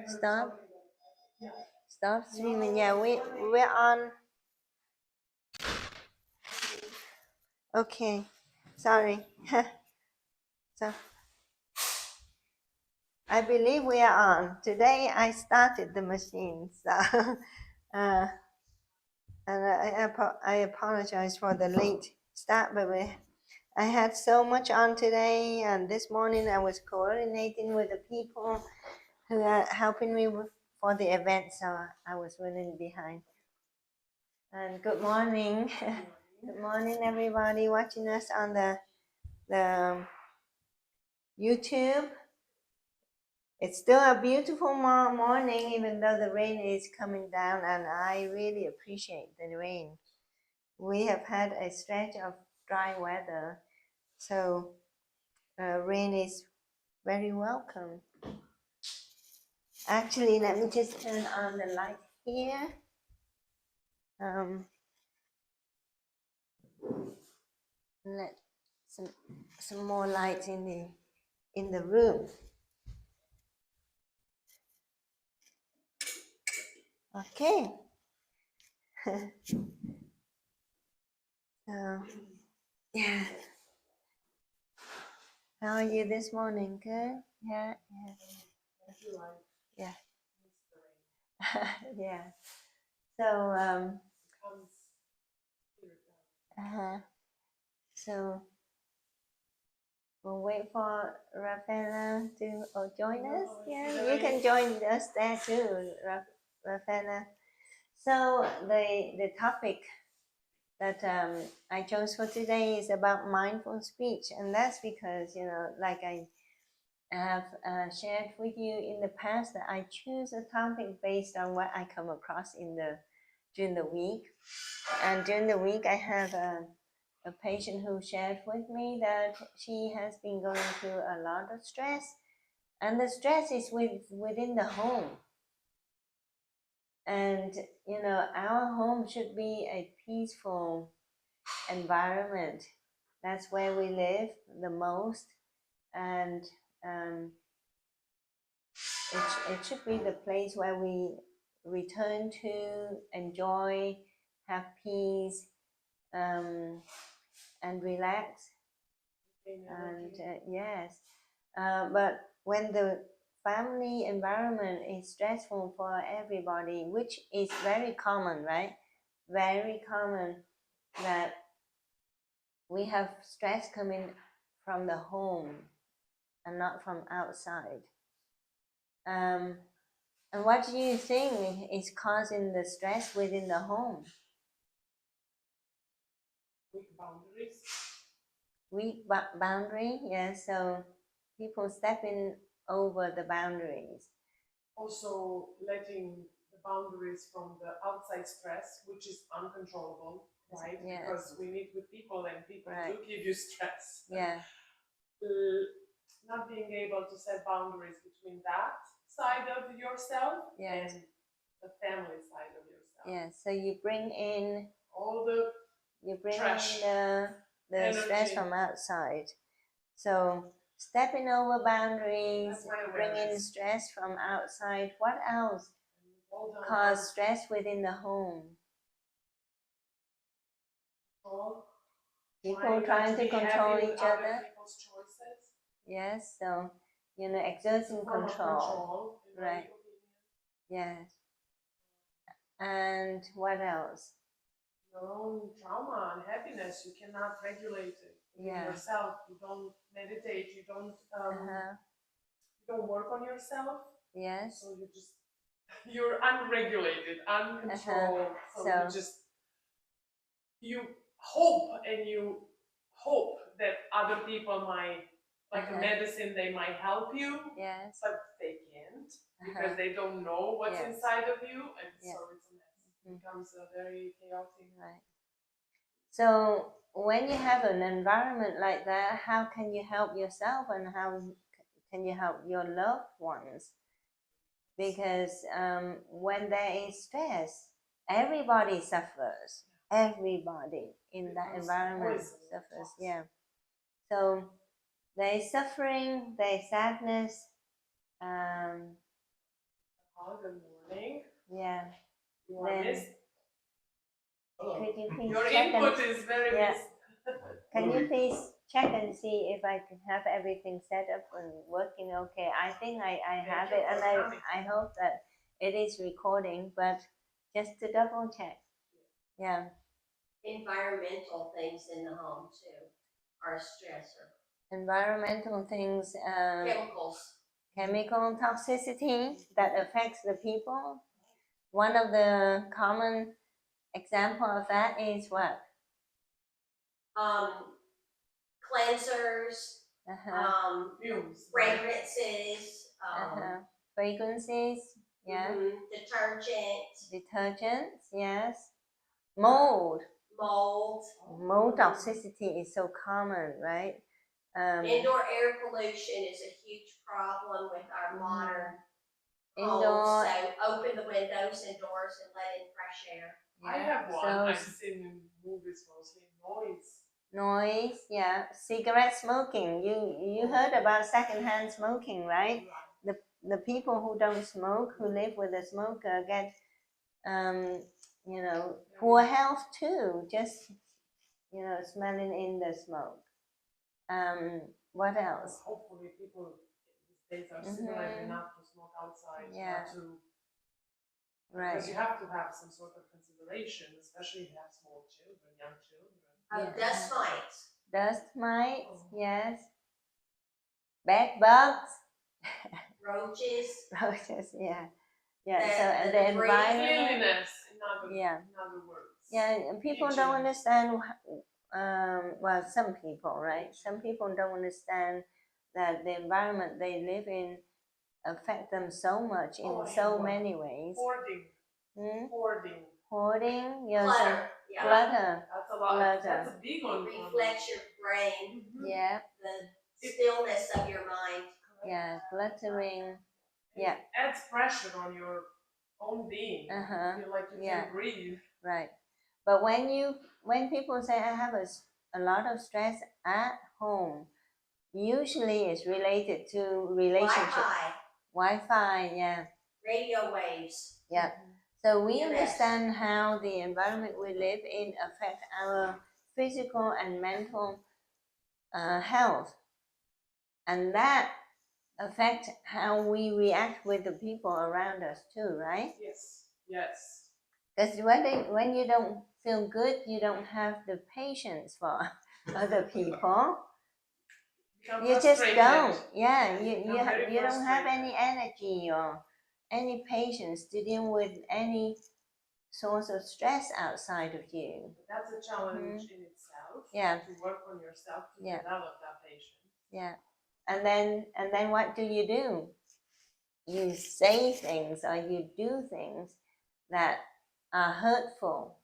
Stop. Stop streaming. Yeah, we're on. Okay. Sorry. So I believe we are on. Today I started the machine, so and I apologize for the late start, but I had so much on today, and this morning I was coordinating with the people who are helping me for the event, so I was running behind. And good morning. Good morning, everybody watching us on the YouTube. It's still a beautiful morning, even though the rain is coming down, and I really appreciate the rain. We have had a stretch of dry weather, so rain is very welcome. Actually, let me just turn on the light here. Let some more light in the room. Okay. So, yeah. How are you this morning? Good? Yeah. Yeah. Yeah. So, so we'll wait for Rafaela to join us. Yeah, you can join us there too, Rafaela. So the topic that I chose for today is about mindful speech, and that's because like I have shared with you in the past, that I choose a topic based on what I come across during the week, and during the week I have a patient who shared with me that she has been going through a lot of stress, and the stress is within the home. And our home should be a peaceful environment. That's where we live the most, and it should be the place where we return to, enjoy, have peace, and relax. And yes, but when the family environment is stressful for everybody, which is very common, right? Very common that we have stress coming from the home and not from outside. And what do you think is causing the stress within the home? Weak boundaries. Weak boundary, yeah. So people stepping over the boundaries. Also letting the boundaries from the outside stress, which is uncontrollable, right? Yes. Because we meet with people and people Right. do give you stress. Yeah. Not being able to set boundaries between that side of yourself, yes, and the family side of yourself. Yeah. So you bring in all the trash, in the stress from outside. So stepping over boundaries, bringing stress from outside. What else cause stress within the home? People trying to control each other. People's choices. Yes, so exerting control. Right. Yes. And what else? Your own trauma and happiness, you cannot regulate it yourself. You don't meditate. You don't work on yourself. Yes. So you're unregulated, uncontrolled. So you hope that other people might, like a medicine, they might help you. Yes. But they can't, because they don't know what's inside of you, and so it's a mess. It becomes a very chaotic. Right. So when you have an environment like that, how can you help yourself, and how can you help your loved ones? Because when there is stress, everybody suffers. Everybody in that environment suffers. Yeah. So there is suffering, there is sadness, good morning. Yeah. You are Then missed. could you please Your check input and, is very yeah. missed. Can you please check and see if I can have everything set up and working okay? I think I have you it, and for coming. I hope that it is recording, but just to double check. Yeah. Environmental things in the home too are a stressor. Environmental things, Chemicals. chemical toxicity that affects the people. One of the common example of that is what? Cleansers, Fumes. fragrances, Fragrances, yeah. Detergents, yes. Mold. Mold toxicity is so common, right? Indoor air pollution is a huge problem with our modern homes. Indoor. So open the windows and doors and let in fresh air. I have one. So, I've seen in movies mostly. Noise, yeah. Cigarette smoking. You heard about secondhand smoking, right? The people who don't smoke, who live with a smoker, get poor health too. Just smelling in the smoke. What else? Hopefully, people these days are civilized enough to smoke outside. Yeah. Not to, Right. because you have to have some sort of consideration, especially if you have small children, young children. Dust mites. Dust mites, yes. Bed bugs. Roaches. Roaches, yeah. Yeah, so The the environment. Cleanliness, in other words. Yeah, people don't understand, well, some people, right? Some people don't understand that the environment they live in affect them so much in so many ways. Hoarding, Clutter. Yeah. Clutter. That's a lot. Clutter. That's a big one. Reflects your brain. Yeah. The stillness of your mind. Yeah, cluttering. Yeah. It adds pressure on your own being. You feel like you can't breathe. Right. But when people say I have a lot of stress at home, usually it's related to relationship. Wi-Fi, yeah. Radio waves. Yeah. So we understand how the environment we live in affect our physical and mental health, and that affect how we react with the people around us too, right? Yes. Yes. Because when you don't feel good, you don't have the patience for other people. You just don't. Yeah, you don't have any energy or any patience to deal with any source of stress outside of you. That's a challenge in itself. Yeah. To work on yourself to develop that patience. Yeah. And then what do? You say things or you do things that are hurtful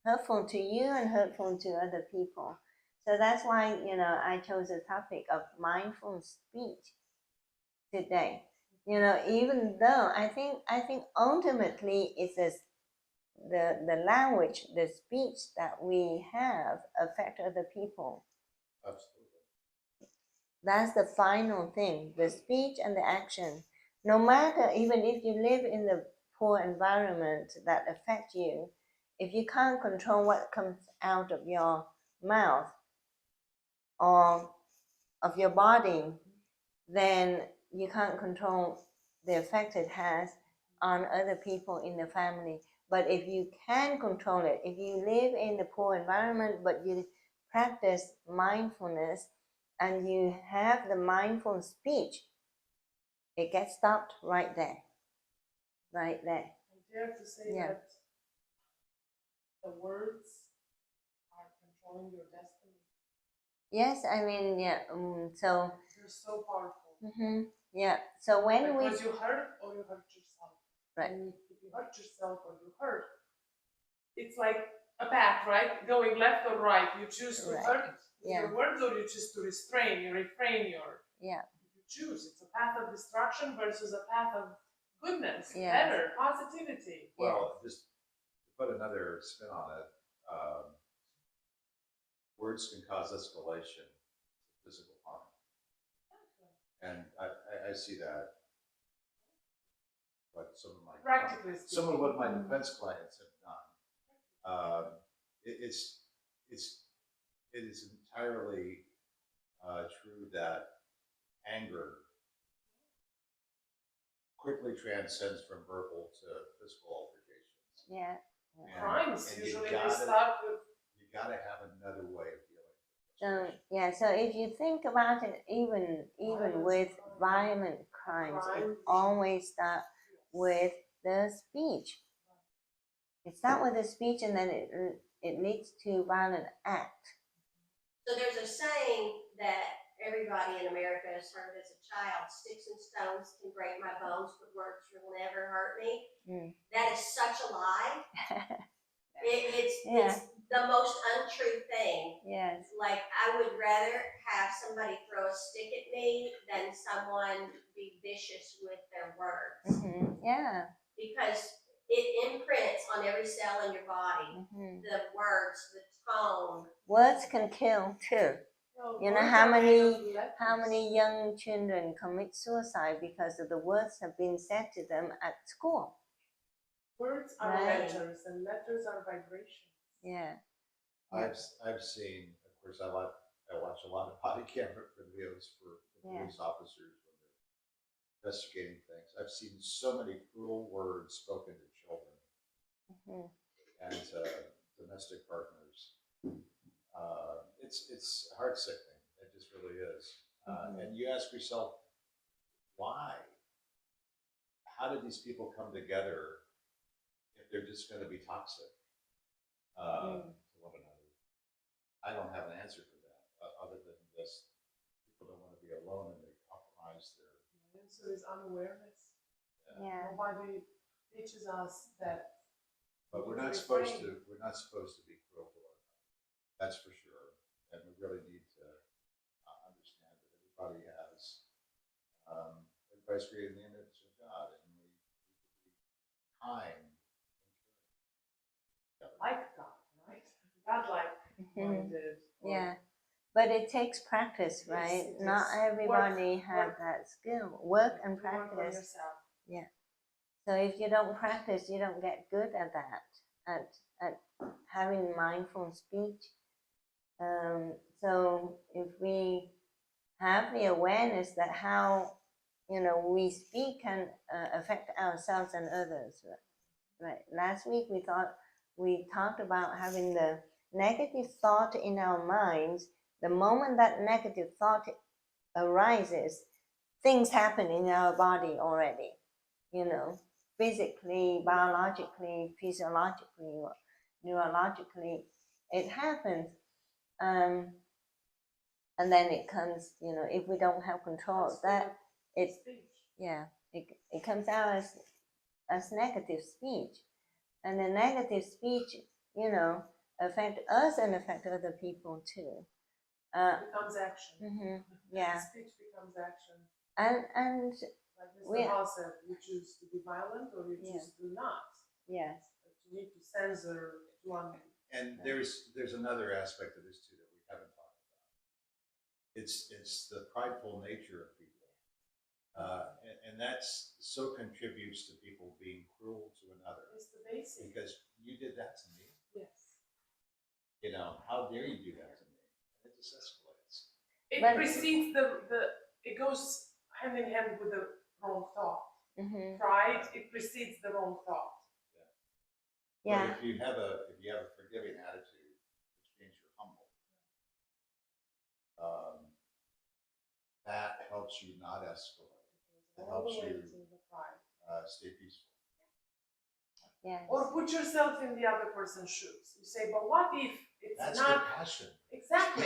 to you and hurtful to other people. So that's why I chose the topic of mindful speech today. Even though I think ultimately it's the language, the speech that we have affect other people. Absolutely. That's the final thing, the speech and the action. No matter, even if you live in the poor environment that affect you, if you can't control what comes out of your mouth or of your body, then you can't control the effect it has on other people in the family. But if you can control it, if you live in the poor environment but you practice mindfulness and you have the mindful speech, it gets stopped right there. Right there. I dare to say that the words are controlling your destiny. Yes, I mean, so. They're so powerful. Yeah, so when because you hurt or you hurt yourself. Right. And if you hurt yourself or you hurt, it's like a path, right? Going left or right. You choose to hurt your words or you choose to restrain, you refrain your. Yeah. You choose. It's a path of destruction versus a path of goodness, better, positivity. Well, just to put another spin on it, words can cause escalation to physical harm. And I see that. But Practically speaking. some of what my defense clients have done. It is entirely true that anger quickly transcends from verbal to physical altercations. Yeah. Crimes and usually you they gotta, start with. you gotta have another way of dealing with it. So yeah, so if you think about it, even with violent crimes, it always starts with the speech. It starts with the speech, and then it leads to violent act. So there's a saying that everybody in America has heard as a child: "Sticks and stones can break my bones, but words will never hurt me." That is such a lie. It's the most untrue thing. Yes. Like, I would rather have somebody throw a stick at me than someone be vicious with their words. Yeah. Because it imprints on every cell in your body. The words, the tone. Words can kill too. Well, you know how many young children commit suicide because of the words have been said to them at school. Words are letters, and letters are vibrations. Yeah. I've seen, of course, I watch a lot of body camera videos for police officers when they're investigating things. I've seen so many cruel words spoken to children and to domestic partners. It's heart sickening. It just really is. And you ask yourself, why? How did these people come together if they're just going to be toxic to one another? I don't have an answer for that, other than just people don't want to be alone and they compromise their. The answer is unawareness. Yeah. Nobody teaches us that. But we're not supposed to. We're not supposed to be cruel to one another. That's for sure. And we really need to understand that everybody has. Everybody's created in the image of God, and we need to be kind. Like God, right? God-like minded. Yeah, but it takes practice, right? Yes, not everybody has that skill. Work and practice. Work on yourself. Yeah. So if you don't practice, you don't get good at that, at having mindful speech. So if we have the awareness that how we speak can affect ourselves and others, right? Last week we talked about having the negative thought in our minds. The moment that negative thought arises, things happen in our body already, physically, biologically, physiologically, or neurologically, it happens. And then it comes, if we don't have control of that, it comes out as negative speech. And the negative speech, affect us and affect other people too. Becomes action. Yeah. Speech becomes action. And like Mr. Hall said, you choose to be violent or you choose to not. Yes. But you need to censor one. And there's another aspect of this too that we haven't talked about. It's the prideful nature of people, and that's so contributes to people being cruel to another. It's the basic. Because you did that to me. Yes. How dare you do that to me? It just escalates. It precedes it goes hand in hand with the wrong thought. Pride, it precedes the wrong thought. Yeah. But if you have a forgiving attitude, which means you're humble, that helps you not escalate. It helps you stay peaceful. Yes. Or put yourself in the other person's shoes. You say, but what if it's That's not compassion. exactly?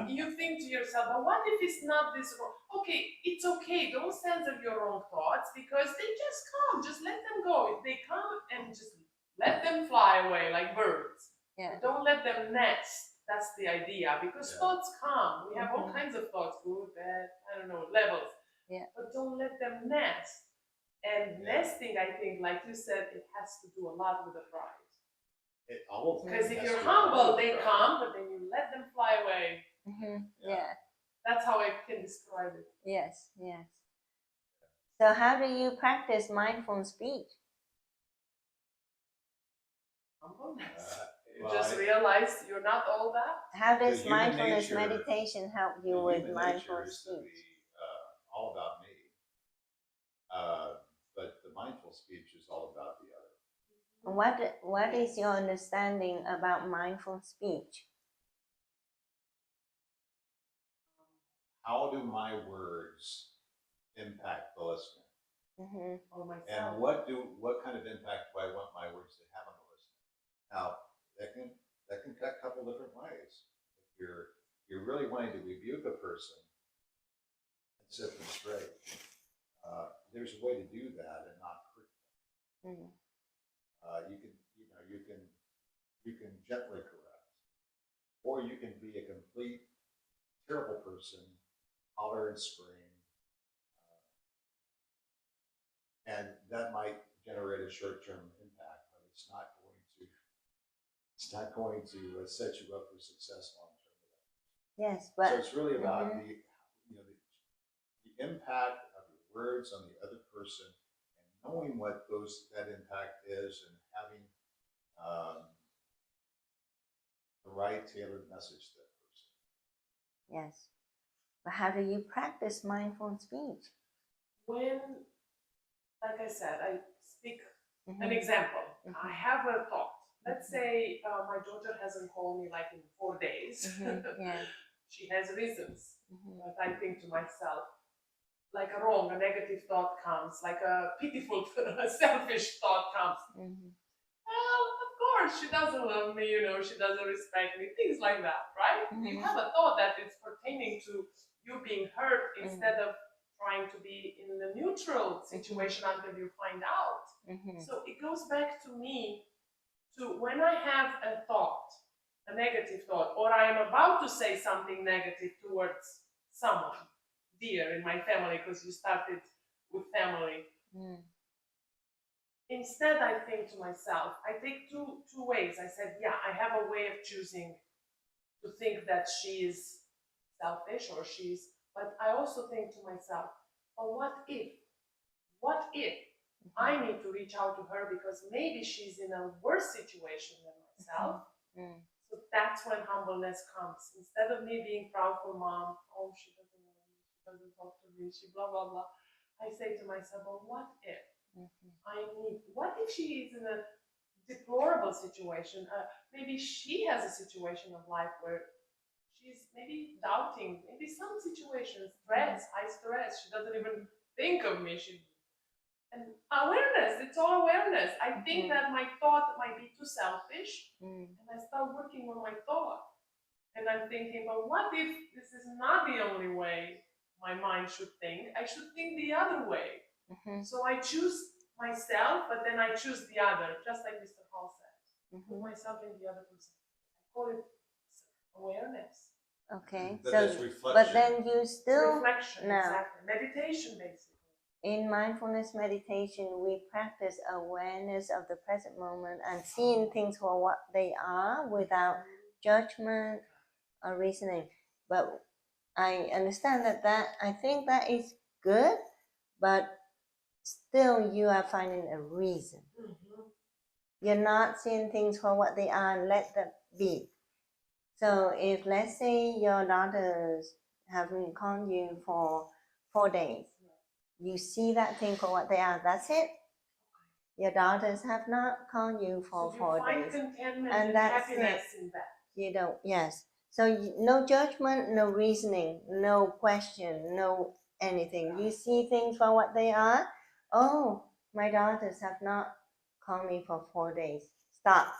You think to yourself, but what if it's not this wrong? Okay, it's okay. Don't censor your own thoughts because they just come. Just let them go. If they come, and just let them fly away like birds. Yeah. Don't let them nest. That's the idea. Because thoughts come. We have all kinds of thoughts, good, bad, I don't know, levels. Yeah. But don't let them nest. And nesting, I think, like you said, it has to do a lot with the pride. Because if you're humble, they come, but then you let them fly away. Yeah. That's how I can describe it. Yes, yes. So how do you practice mindful speech? Humbleness. You well, just I- realize you're not all that. How does The human mindfulness nature- meditation help you the with human mindful nature is to speech? be all about me. But the mindful speech is all about the other. What is your understanding about mindful speech? How do my words impact the listener? Mm-hmm. Or myself. And what kind of impact do I want my words to have on the listener? Now, that can cut a couple different ways. If you're really wanting to rebuke a person and set them straight, there's a way to do that and not hurt them. Mm-hmm. You can gently correct, or you can be a complete terrible person, holler and scream, and that might generate a short-term impact, but it's not going to set you up for success long term. Yes, So but it's really about Mhm. the impact of your words on the other person, and knowing what that impact is, and having the right tailored message to that person. yes, but how do you practice mindful speech? When, like I said, I speak an Mhm. example. Mhm. I have a thought. Let's say my daughter hasn't called me like in 4 days. Mhm. Yeah. She has reasons, Mhm. but I think to myself, like a negative thought comes, like a pitiful, selfish thought comes. Mhm. Well, of course, she doesn't love me, she doesn't respect me, things like that, right? You Mhm. have a thought that it's pertaining to you being hurt instead of trying to be in the neutral situation until you find out. Mhm. So it goes back to me, to when I have a thought, a negative thought, or I am about to say something negative towards someone dear in my family, because you started with family. Mhm. Instead, I think to myself, I take two ways. I said, yeah, I have a way of choosing to think that she is selfish or but I also think to myself, oh, what if I need to reach out to her because maybe she's in a worse situation than myself? Mhm. So that's when humbleness comes. Instead of me being proudful mom, oh, she doesn't know me, she doesn't talk to me, she blah, blah, blah. I say to myself, well, what if? What if she is in a deplorable situation? Maybe she has a situation of life where she's maybe doubting, maybe some situations, high stress, she doesn't even think of me. And awareness, it's all awareness. I think that my thought might be too selfish, and I start working on my thought. And I'm thinking, but what if this is not the only way my mind should think? I should think the other way. So I choose myself, but then I choose the other, just like Mr. Hall said. Put myself in the other person. I call it awareness. Okay. But So, that's reflection. but then you It's still reflection, no. exactly. Meditation, basically. In mindfulness meditation, we practice awareness of the present moment and seeing things for what they are without judgment or reasoning. But I understand that I think that is good, but still you are finding a reason. You're not seeing things for what they are and let them be. So if, let's say, your daughters haven't called you for 4 days, you see that thing for what they are, that's it. Your daughters have not called you for So 4 you find days. contentment And and that's happiness in that. You don't, yes. So no judgment, no reasoning, no question, no anything. You see things for what they are. Oh, my daughters have not called me for 4 days. Stop.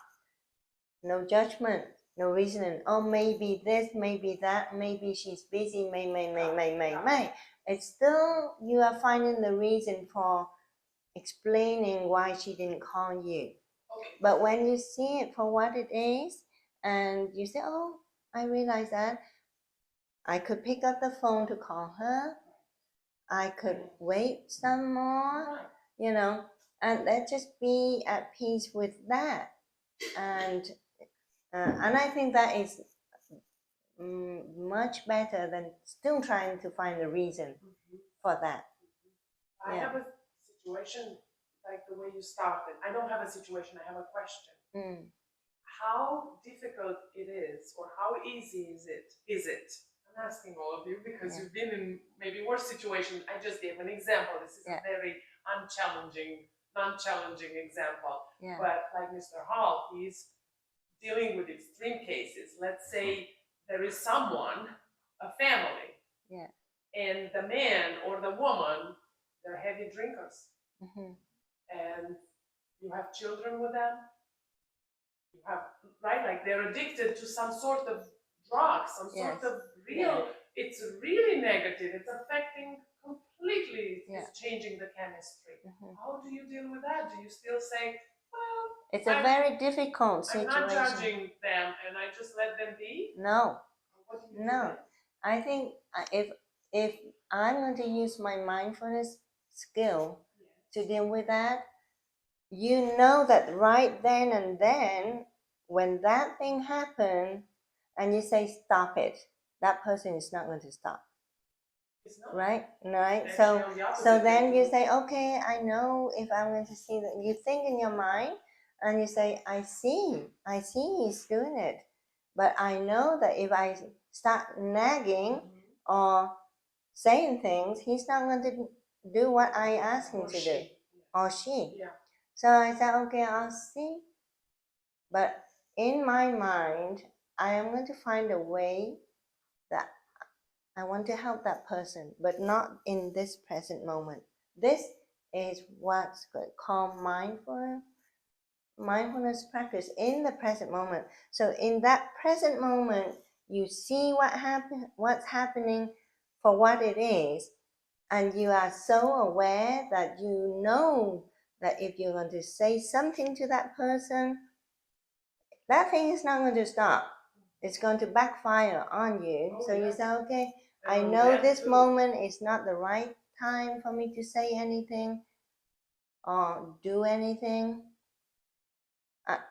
No judgment, no reasoning. Oh, maybe this, maybe that, maybe she's busy, may. It's still, you are finding the reason for explaining why she didn't call you. Okay. But when you see it for what it is, and you say, oh, I realize that I could pick up the phone to call her. I could wait some more, and let's just be at peace with that. And I think that is much better than still trying to find a reason for that. I have a situation like the way you started. I don't have a situation, I have a question. How difficult it is, or how easy is it? I'm asking all of you because you've been in maybe worse situations. I just gave an example. This is a very non-challenging example. But like Mr. Hall, he's dealing with extreme cases. Let's say there is someone, a family, and the man or the woman, they're heavy drinkers, and you have children with them. You have, right, like they're addicted to some sort of drug, some sort of real. It's really negative. It's affecting completely. It's changing the chemistry. How do you deal with that? Do you still say, well, it's a very difficult I'm situation. not judging them, and I just let them be? No. What do you No. do? I think if I'm going to use my mindfulness skill to deal with that, you know that right then and then, when that thing happened, and you say stop it, that person is not going to stop. It's not. Right? Right. Actually, So then you say, okay, I know if I'm going to see that. You think in your mind, and you say, I see he's doing it, but I know that if I start nagging or saying things, he's not going to do what I ask him to do, or she. So I said, okay, I'll see. But in my mind, I am going to find a way that I want to help that person, but not in this present moment. This is what's called mindfulness practice in the present moment. So in that present moment, you see what's happening for what it is, and you are so aware that you know that if you're going to say something to that person, that thing is not going to stop. It's going to backfire on you. So you say, okay, I know this moment is not the right time for me to say anything or do anything,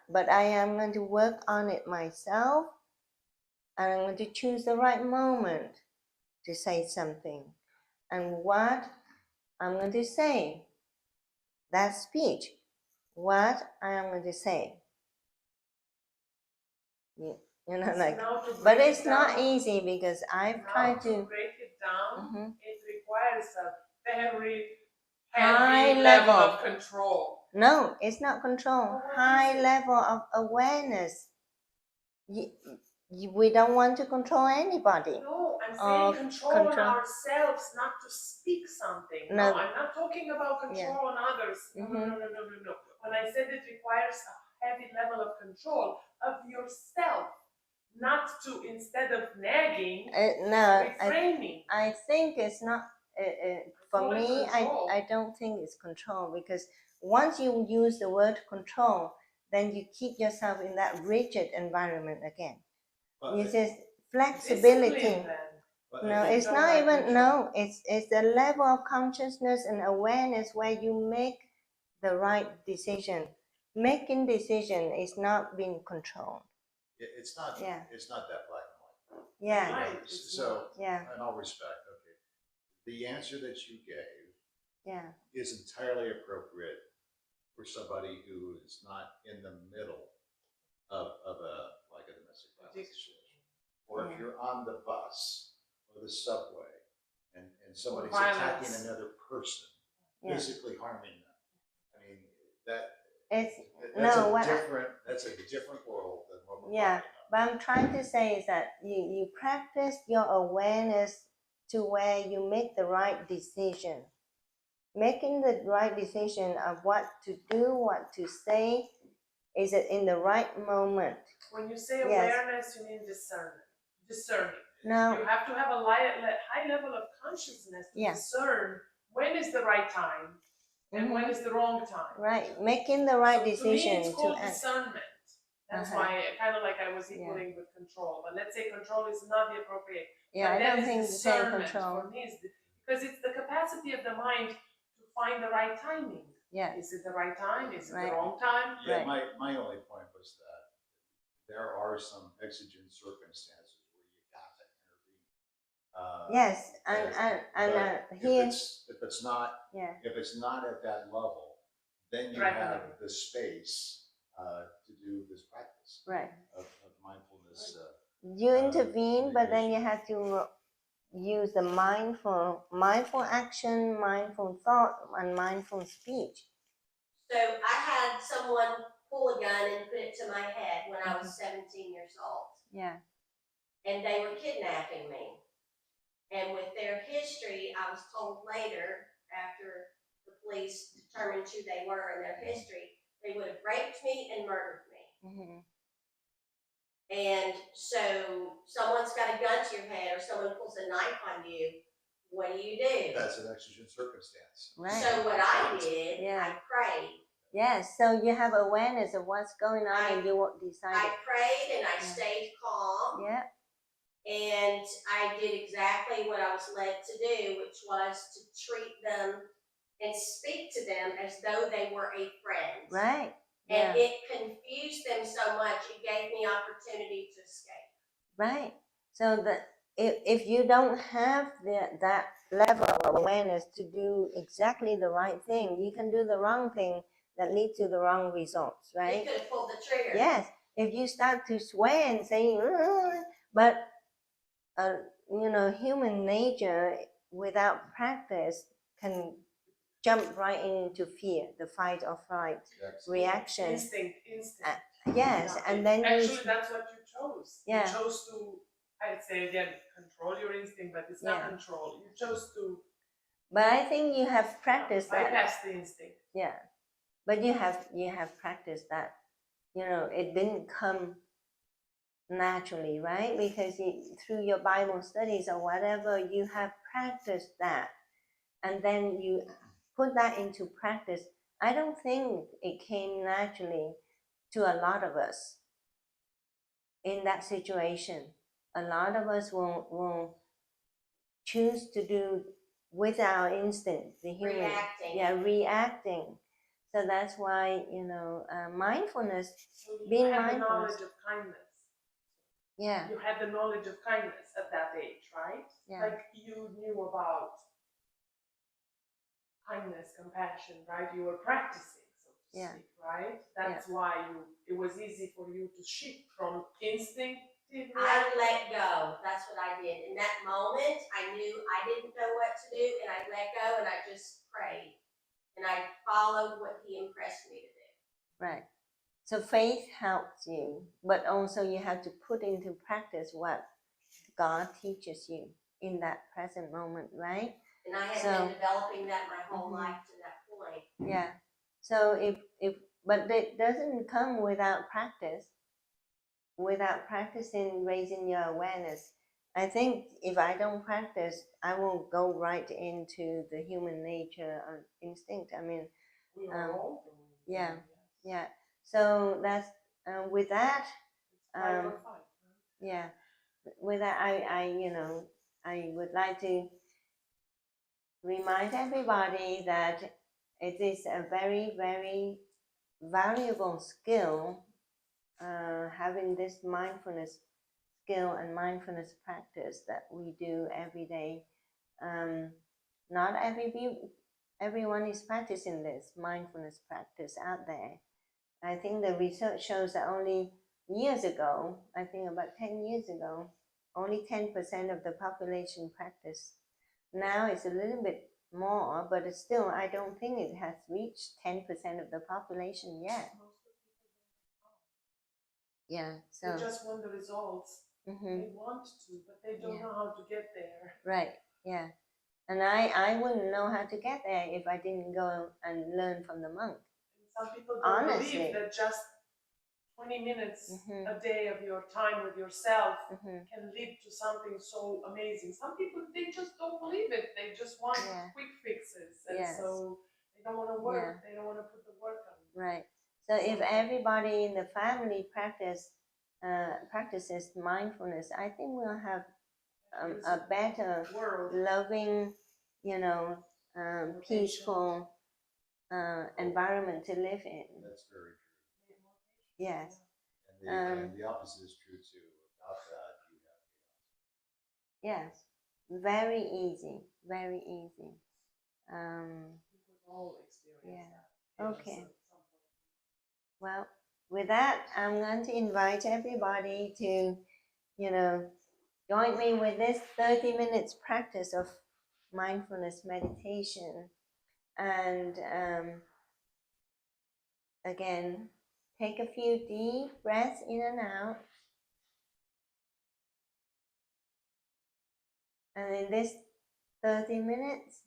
but I am going to work on it myself, and I'm going to choose the right moment to say something. And what I'm going to say, that speech, what I am going to say. You know, like, but it's not easy because I've tried to break it down. It requires a very high heavy level of control. No, it's not control. High level of awareness. We don't want to control anybody. No, I'm saying control on ourselves, not to speak something. No, I'm not talking about control on others. No. When I said it requires a heavy level of control of yourself, not to, instead of nagging, reframing. I think it's not, for me, I don't think it's control, because once you use the word control, then you keep yourself in that rigid environment again. It's just flexibility. No, it's not even, no, it's the level of consciousness and awareness where you make the right decision. Making decision is not being controlled. It's not that black and white. Yeah. Right. So, in all respect, okay, the answer that you gave is entirely appropriate for somebody who is not in the middle of like a domestic violence situation. Or if you're on the bus or the subway and somebody's attacking another person, physically harming them. I mean, that's a different world than what we're talking about. But I'm trying to say is that you practice your awareness to where you make the right decision. Making the right decision of what to do, what to say, is it in the right moment? When you say awareness, you mean discerning. No. You have to have a high level of consciousness to discern when is the right time and when is the wrong time. Right, making the right decision. To me, it's called discernment. That's why, kind of like I was equaling with control. But let's say control is not the appropriate. Yeah, but I don't think discernment control. For me is because it's the capacity of the mind to find the right timing. Yeah. Is it the right time? Is it the wrong time? Yeah, my only point was that there are some exigent circumstances where you got to intervene. Yes, and but here, if it's not yeah, if it's not at that level, then you Threatening. have the space to do this practice right. of mindfulness. You intervene, but then you integration. have to use the mindful action, mindful thought, and mindful speech. So I had someone pull a gun and put it to my head when I was 17 years old. Yeah, And they were kidnapping me. And with their history, I was told later, after the police determined who they were and their history, they would have raped me and murdered me. mm-hmm. And so someone's got a gun to your head or someone pulls a knife on you, what do? That's an exigent circumstance. Right. So what I did, Yeah. I prayed. Yes, so you have awareness of what's going on and you decide. I prayed and I stayed calm. Yeah. And I did exactly what I was led to do, which was to treat them and speak to them as though they were a friend. Right. And yeah. it confused them so much, it gave me opportunity to escape. Right. So that if you don't have that level of awareness to do exactly the right thing, you can do the wrong thing that leads to the wrong results, You right? could have pulled the trigger. Yes. If you start to swear and say, but human nature without practice can jump right into fear, the fight or flight reaction. Instinct. Yes, Yeah. and then actually that's what you chose. Yeah. You chose to, I'd say again, control your instinct, but it's not control. You chose to But I think you have practiced that. bypass the instinct. Yeah, but you have practiced that. It didn't come naturally, right? Because through your Bible studies or whatever, you have practiced that, and then you put that into practice. I don't think it came naturally to a lot of us in that situation. A lot of us will choose to do with our instinct, the human, reacting. So that's why mindfulness, So you being had mindful. the knowledge of kindness. Yeah. You had the knowledge of kindness at that age, right? Yeah. Like you knew about kindness, compassion, right? You were practicing, so to speak, right? That's why it was easy for you to shift from instinct. I let go. That's what I did. In that moment, I knew I didn't know what to do, and I let go and I just prayed. And I followed what he impressed me to do. Right. So faith helps you, but also you have to put into practice what God teaches you in that present moment, right? And I had been developing that my whole life to that point. Yeah. So but it doesn't come without practice. Without practicing raising your awareness. I think if I don't practice, I will go right into the human nature instinct. I mean, yeah. So that's with that. Yeah. With that, I would like to remind everybody that it is a very, very valuable skill. Having this mindfulness skill and mindfulness practice that we do every day. Not everyone is practicing this mindfulness practice out there. I think the research shows that only years ago, I think about 10 years ago, only 10% of the population practiced. Now it's a little bit more, but still, I don't think it has reached 10% of the population yet. Yeah, so they just want the results. They want to, but they don't know how to get there. Right. Yeah. And I wouldn't know how to get there if I didn't go and learn from the monk. And some people don't believe that just 20 minutes a day of your time with yourself can lead to something so amazing. Some people, they just don't believe it. They just want quick fixes. And so they don't want to work. They don't want to put the work on. Right. So if everybody in the family practices mindfulness, I think we'll have a better, loving, peaceful environment to live in. That's very true. Yes. And the opposite is true too. Without that, you have chaos. Yes. very easy, very easy. We've all experienced Yeah. that. Okay. Well, with that, I'm going to invite everybody to, join me with this 30 minutes practice of mindfulness meditation. And again, take a few deep breaths in and out. And in this 30 minutes,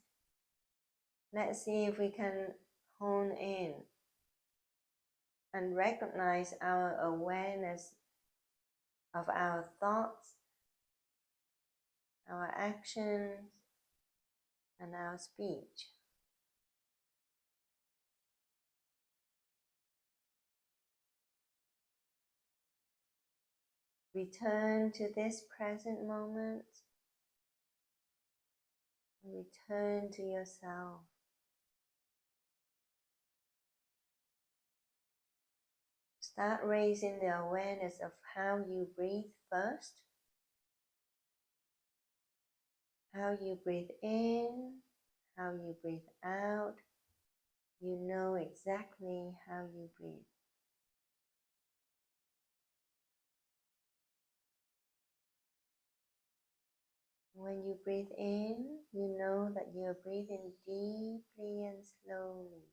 let's see if we can hone in and recognize our awareness of our thoughts, our actions, and our speech. Return to this present moment. Return to yourself. Start raising the awareness of how you breathe first, how you breathe in, how you breathe out. You know exactly how you breathe. When you breathe in, you know that you're breathing deeply and slowly.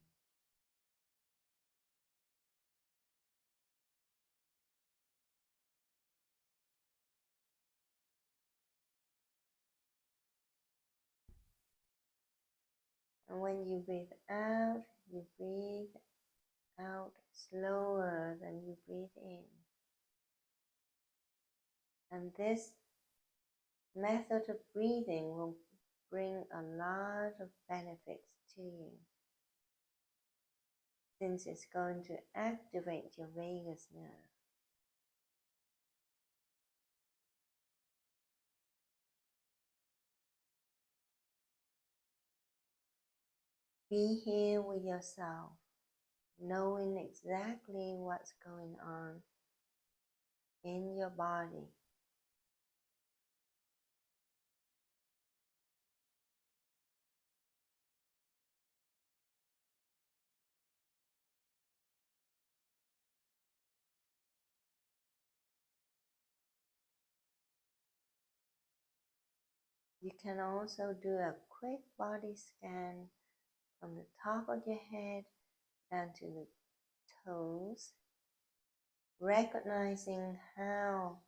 And when you breathe out, you breathe out slower than you breathe in. And this method of breathing will bring a lot of benefits to you, since it's going to activate your vagus nerve. Be here with yourself, knowing exactly what's going on in your body. You can also do a quick body scan from the top of your head down to the toes, recognizing how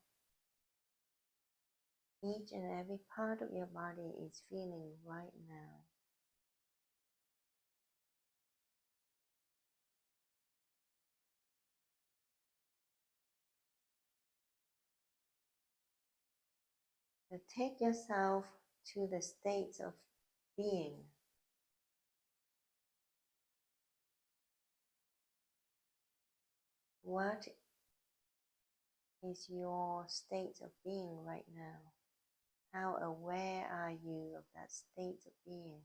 each and every part of your body is feeling right now. So take yourself to the states of being. What is your state of being right now? How aware are you of that state of being?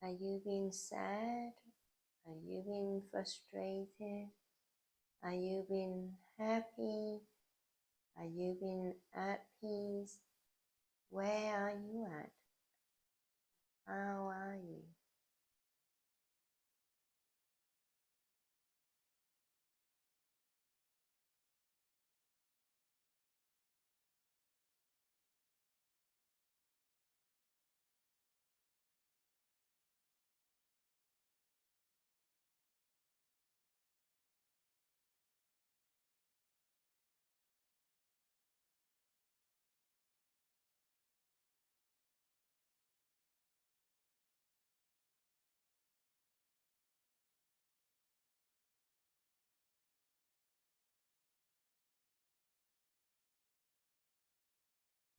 Are you being sad? Are you being frustrated? Are you being happy? Are you being at peace? Where are you at? How are you?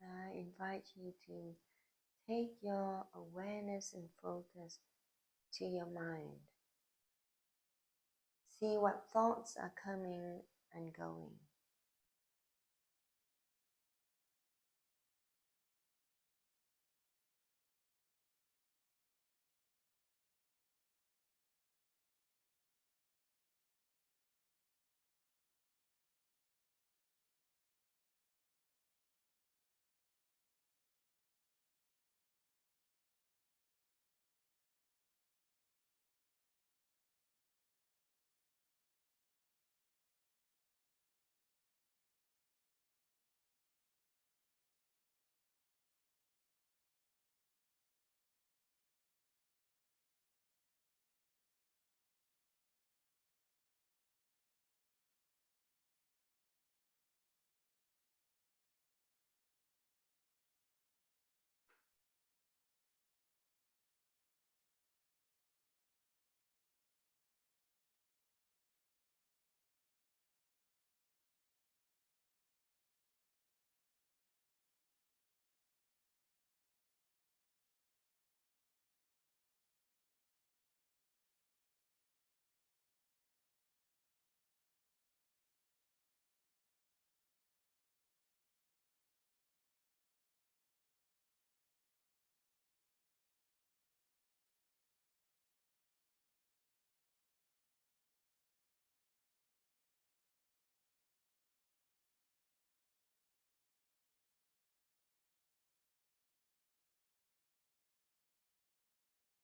I invite you to take your awareness and focus to your mind. See what thoughts are coming and going.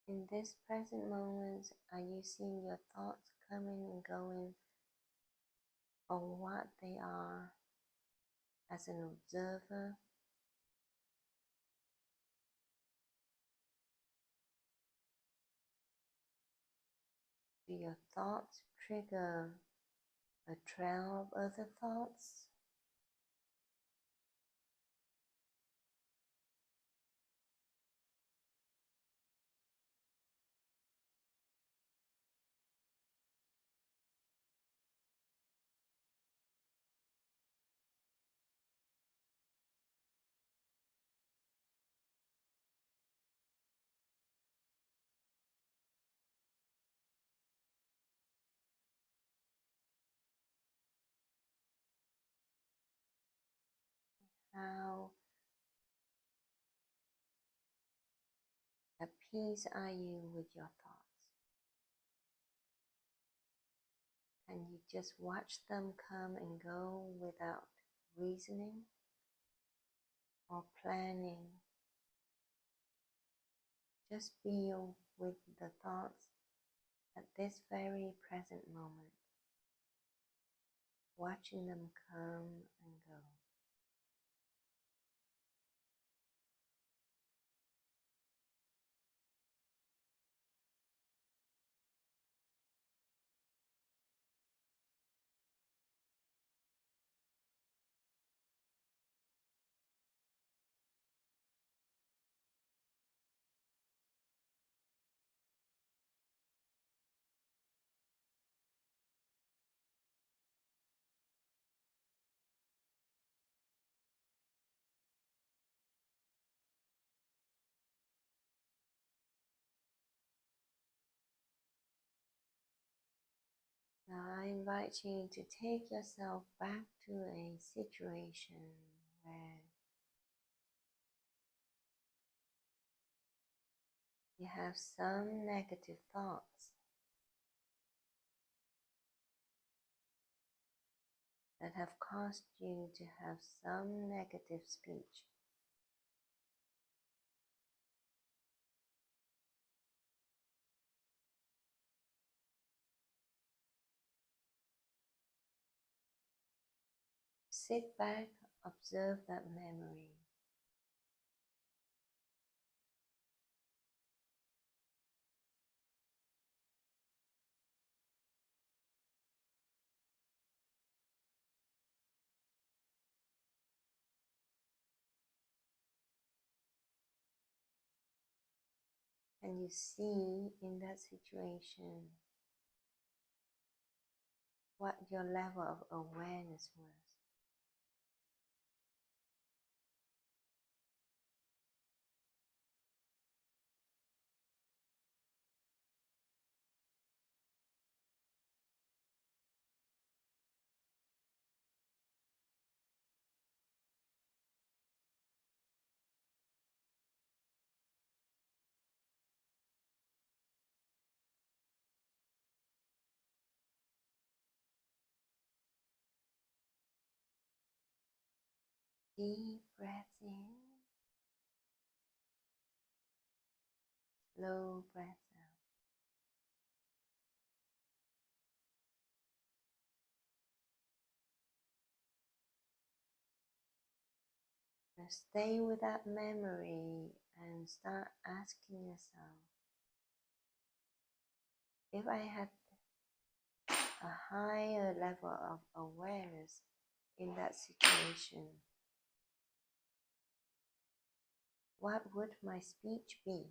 In this present moment, are you seeing your thoughts coming and going, or what they are as an observer? Do your thoughts trigger a trail of other thoughts? How at peace are you with your thoughts? Can you just watch them come and go without reasoning or planning? Just feel with the thoughts at this very present moment, watching them come and go. Now I invite you to take yourself back to a situation where you have some negative thoughts that have caused you to have some negative speech. Sit back, observe that memory. And you see in that situation what your level of awareness was. Deep breath in, slow breath out. Now stay with that memory and start asking yourself, if I had a higher level of awareness in that situation, what would my speech be?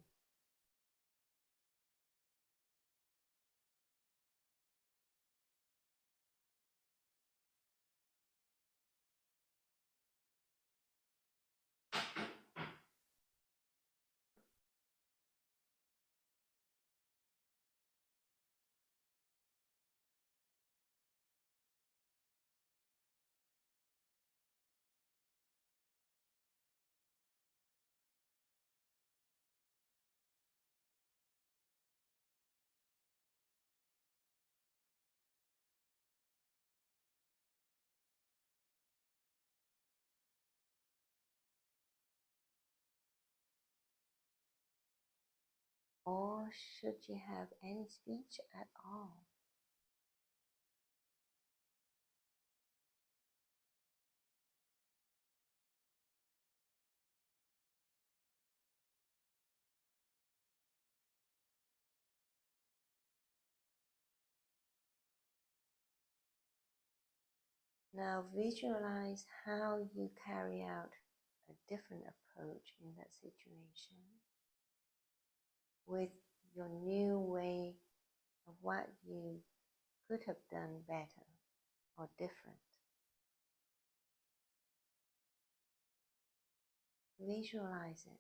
Or should you have any speech at all? Now visualize how you carry out a different approach in that situation with your new way of what you could have done better or different. Visualize it.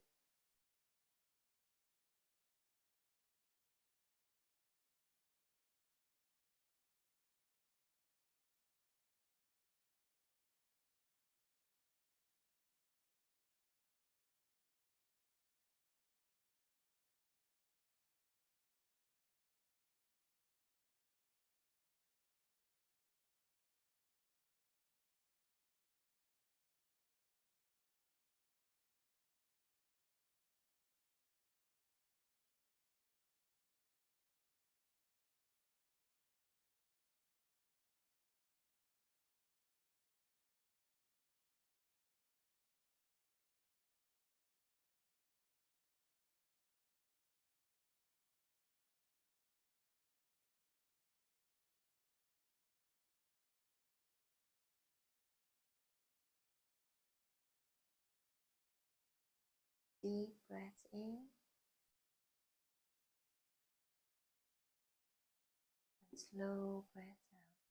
Deep breath in and slow breath out.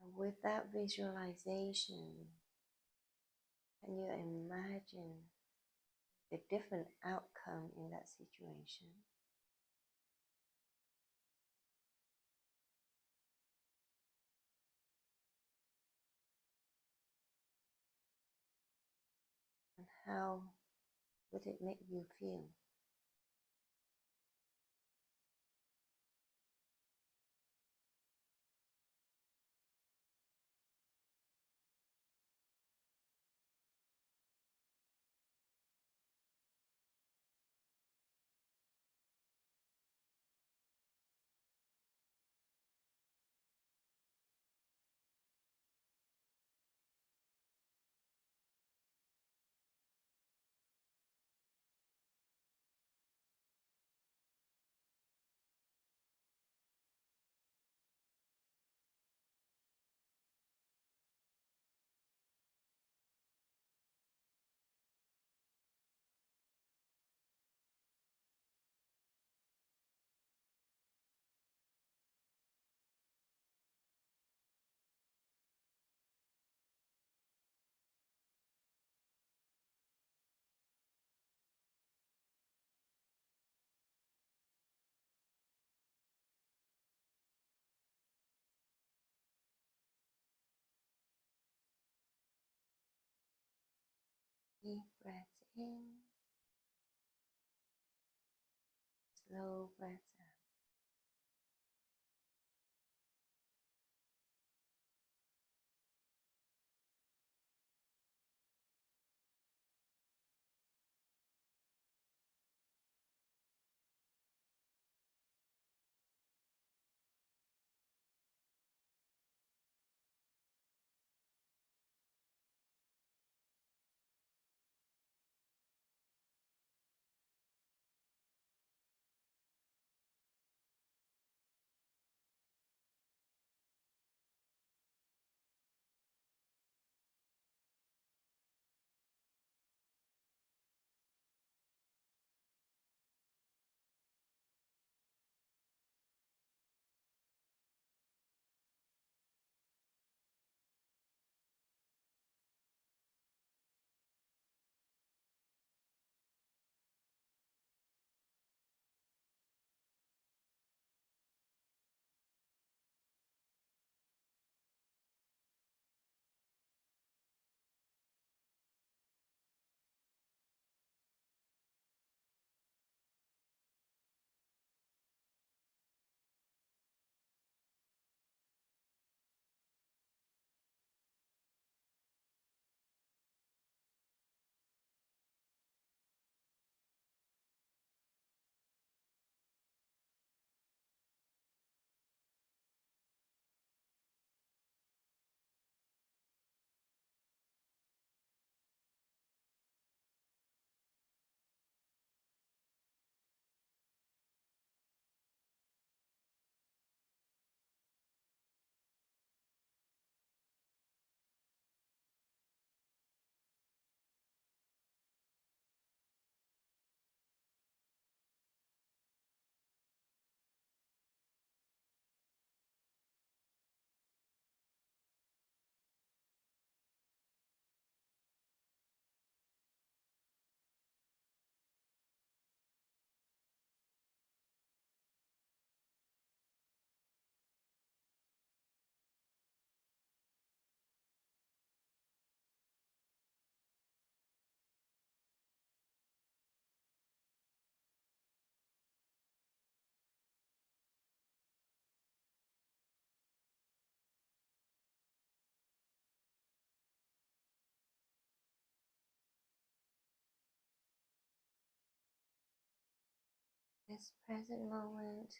And with that visualization, can you imagine the different outcome in that situation? And how would it make you feel? Deep breath in slow breath out. This present moment,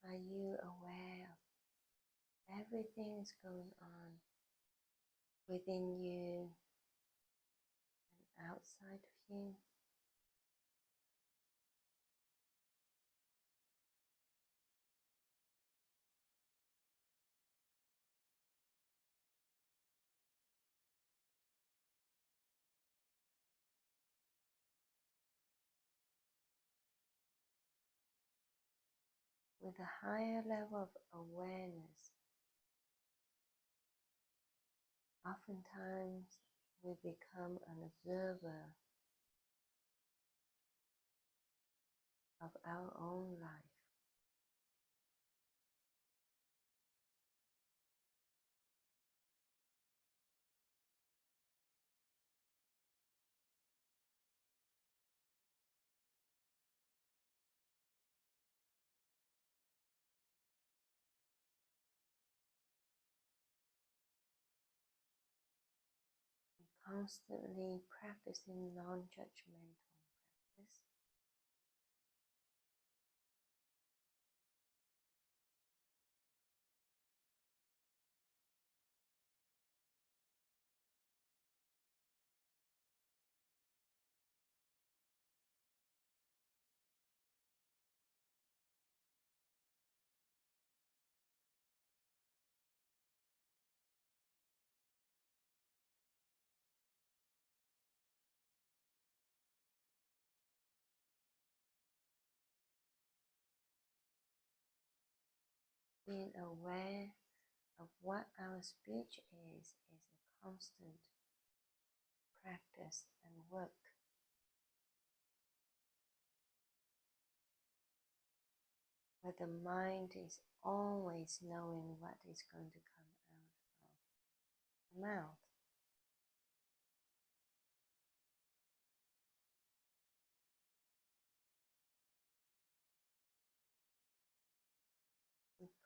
are you aware of everything that's going on within you and outside of you? With a higher level of awareness, oftentimes we become an observer of our own life. Constantly practicing non-judgmental practice. Being aware of what our speech is a constant practice and work. Where the mind is always knowing what is going to come out of the mouth.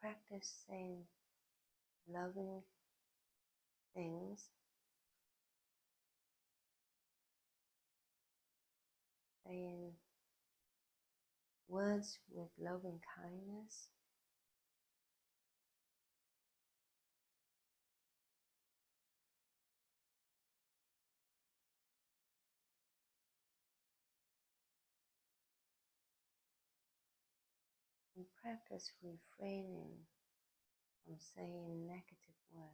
practice saying loving things, saying words with loving kindness, and practice refraining from saying negative words.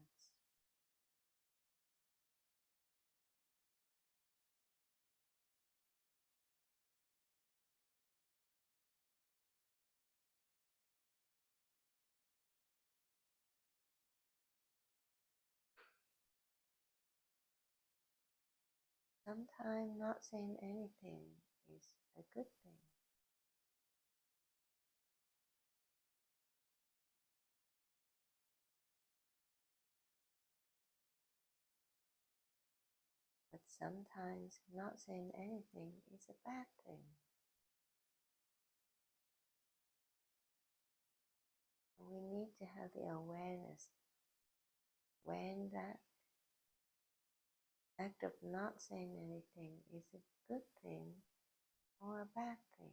Sometimes not saying anything is a good thing. But sometimes not saying anything is a bad thing. We need to have the awareness when that act of not saying anything is a good thing or a bad thing.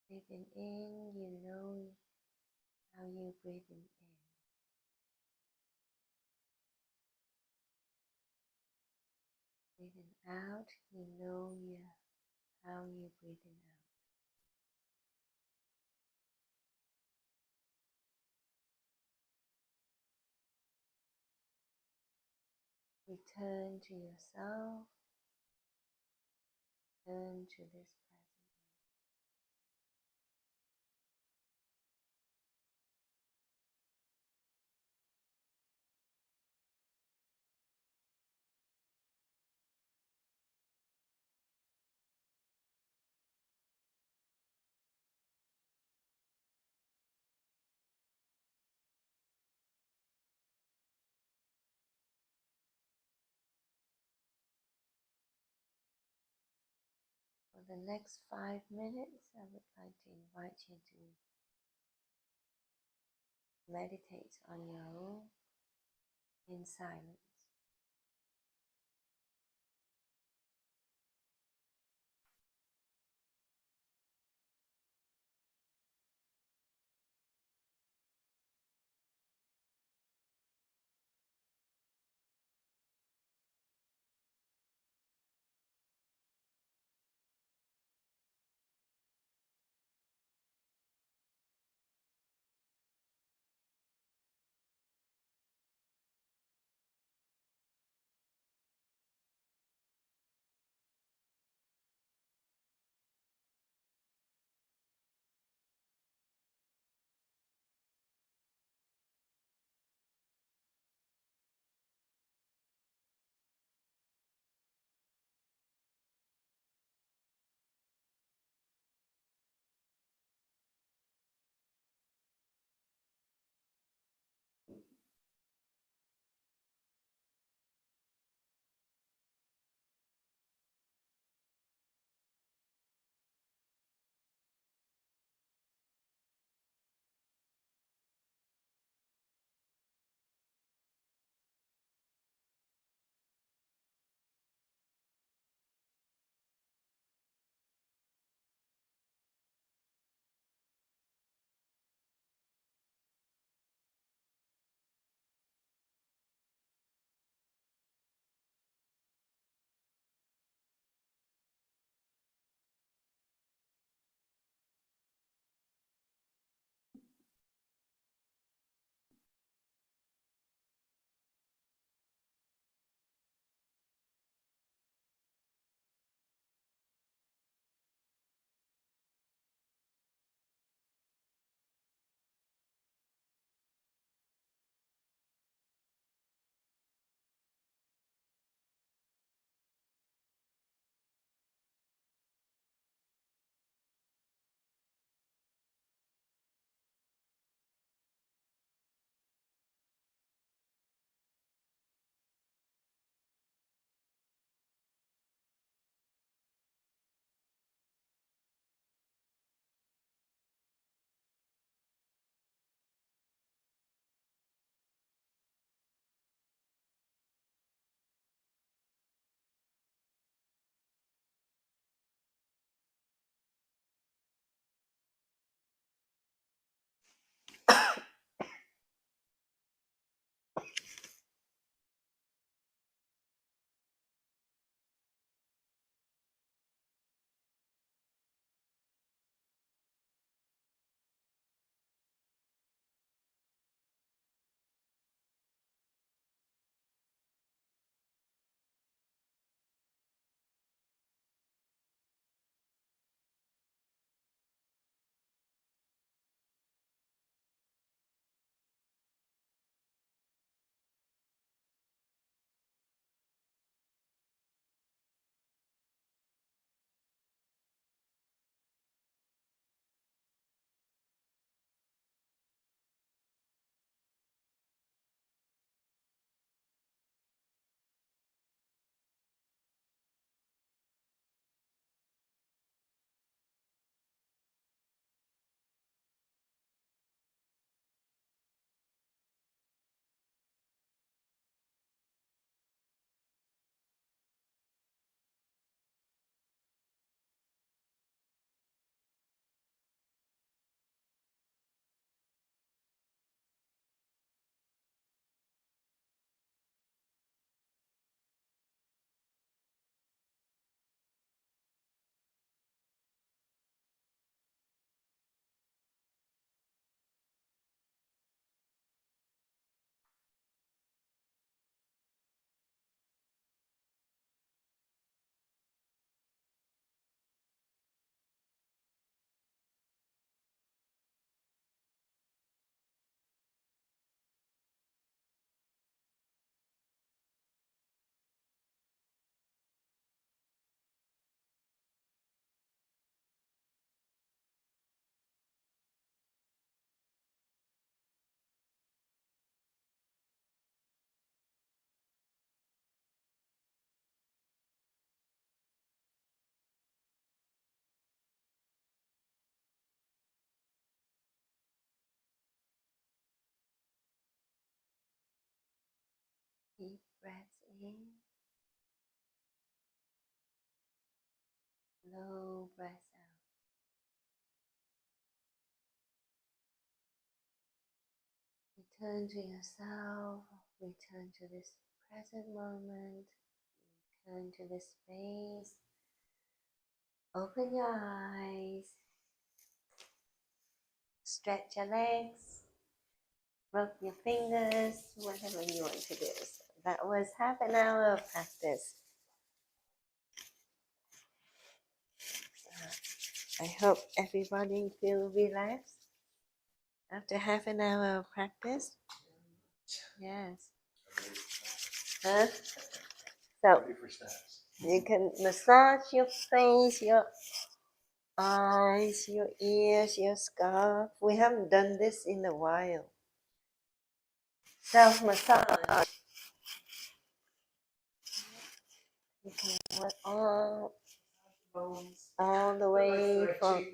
Breathing in, you know how you're breathing in. Breathing out, you know how you're breathing out. Return to yourself, turn to this present. For the next 5 minutes, I would like to invite you to meditate on your own in silence. Deep breath in, slow breath out. Return to yourself, return to this present moment, return to this space. Open your eyes, stretch your legs, rub your fingers, whatever you want to do. So that was half an hour of practice. I hope everybody feel relaxed after half an hour of practice. Yes. Huh? So Ready for snacks. you can massage your face, your eyes, your ears, your scalp. We haven't done this in a while. Self-massage. You can work all the way from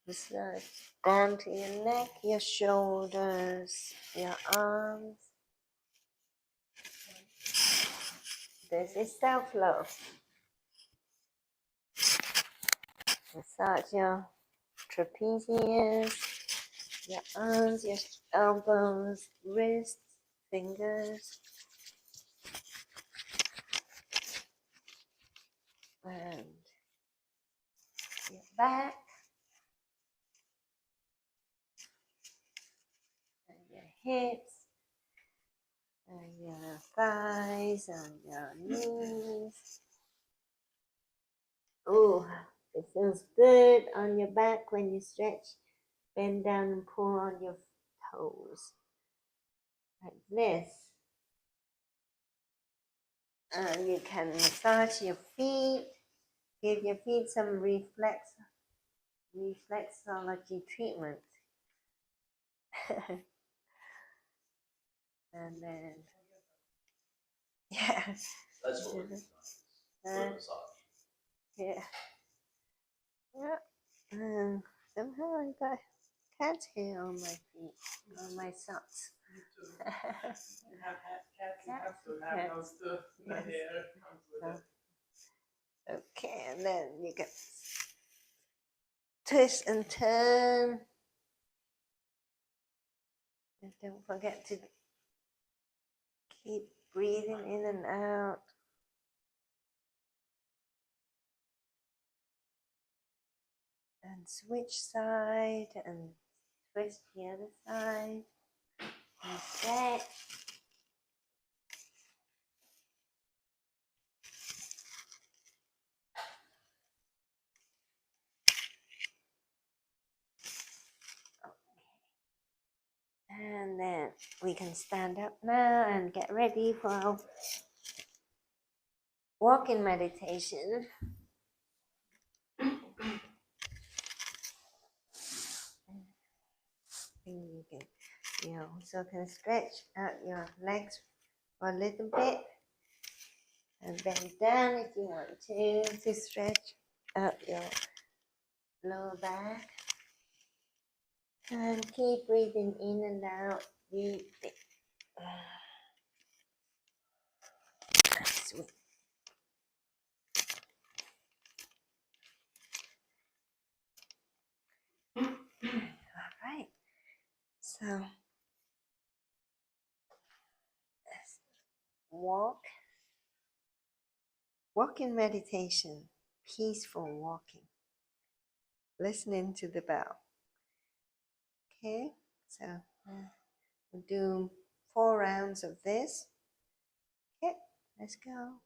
massage down to your neck, your shoulders, your arms. This is self-love. Massage your trapezius, your arms, your elbows, wrists, fingers, and your back, and your hips, and your thighs, and your knees. Oh, it feels good on your back when you stretch. Bend down and pull on your toes. Like this. And you can massage your feet. Give your feet some reflexology treatment. And then, yeah. That's what we're doing. Foot massage. Yeah. Yeah. Somehow I got cat's hair on my feet, on my socks. You too. You have cats, you have to have those too. The Yes. hair comes with it. Okay, and then you can twist and turn. And don't forget to keep breathing in and out. And switch side and twist the other side. And stretch. And then we can stand up now and get ready for our walking meditation. And you can, also can stretch out your legs for a little bit and bend down if you want to stretch out your lower back. And keep breathing in and out deeply. Sweet. All right. So let's walking meditation, peaceful walking, listening to the bell. Okay, so we'll do 4 rounds of this. Okay, let's go.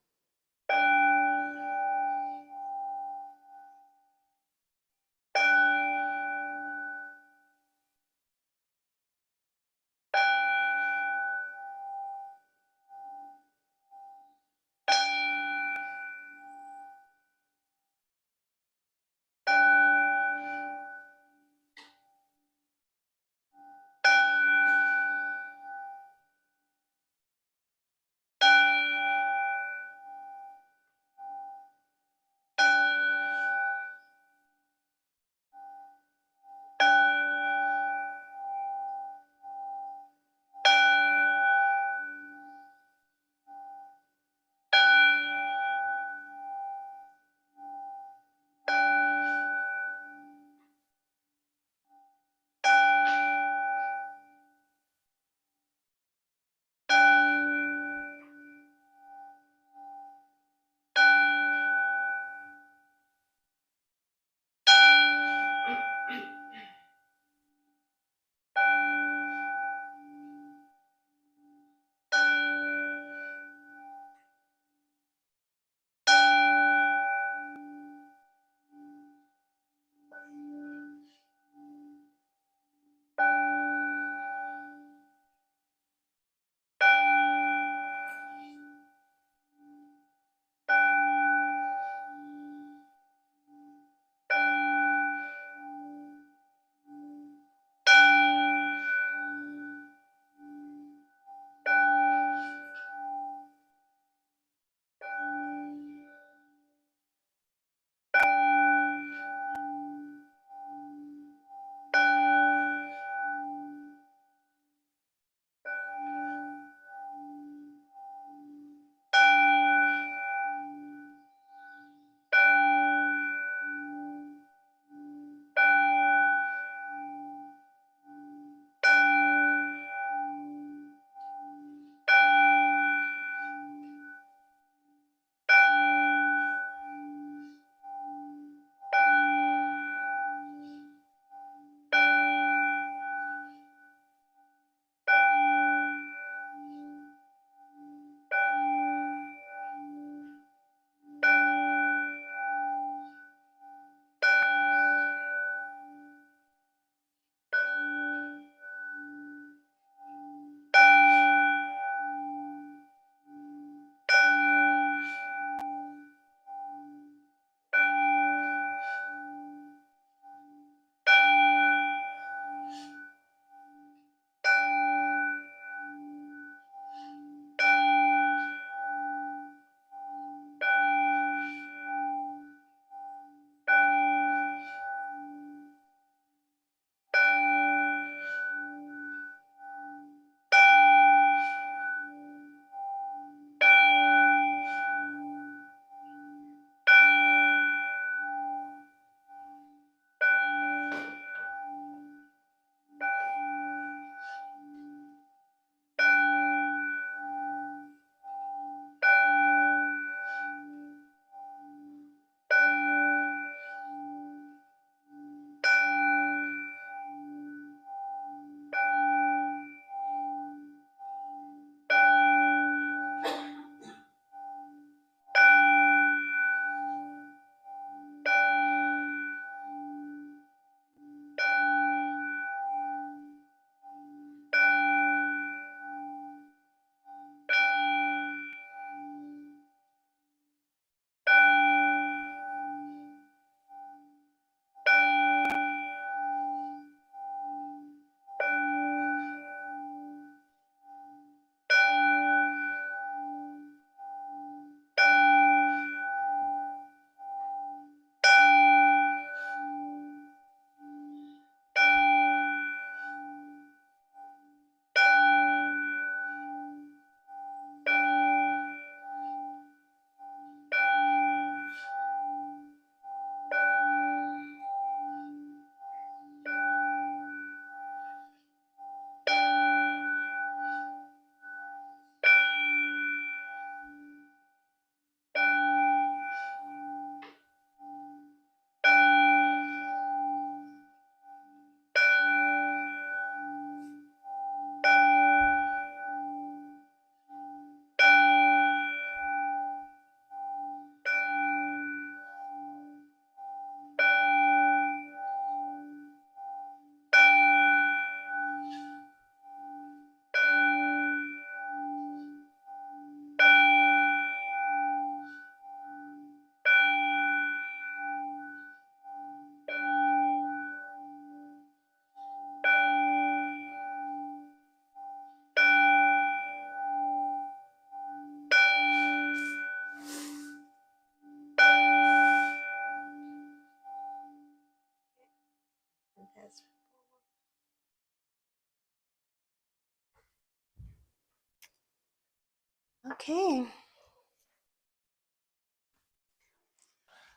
Okay.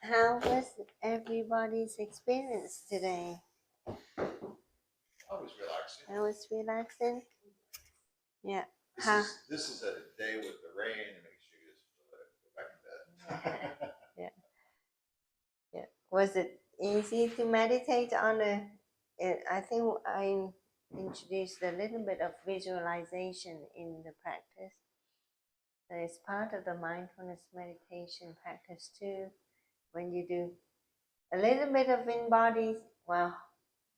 How was everybody's experience today? Always relaxing. It was relaxing. Yeah. This is a day with the rain and makes you just go back to bed. Yeah. Yeah. Was it easy to meditate on I think I introduced a little bit of visualization in the practice. So it's part of the mindfulness meditation practice too. When you do a little bit of in body, well,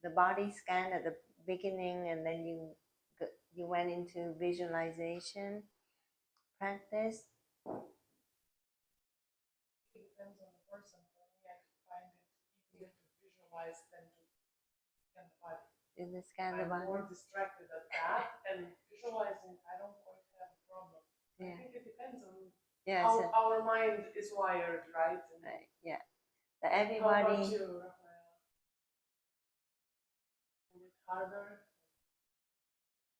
the body scan at the beginning, and then you went into visualization practice. It depends on the person. For me, I find it easier to visualize than to scan the body. In the scan the I'm body. more distracted at that, and visualizing, I don't quite have a problem. Yeah. I think it depends on Yeah. how So, our mind is wired, right? And right. Yeah. So how about everybody. you, Raphael? Is it harder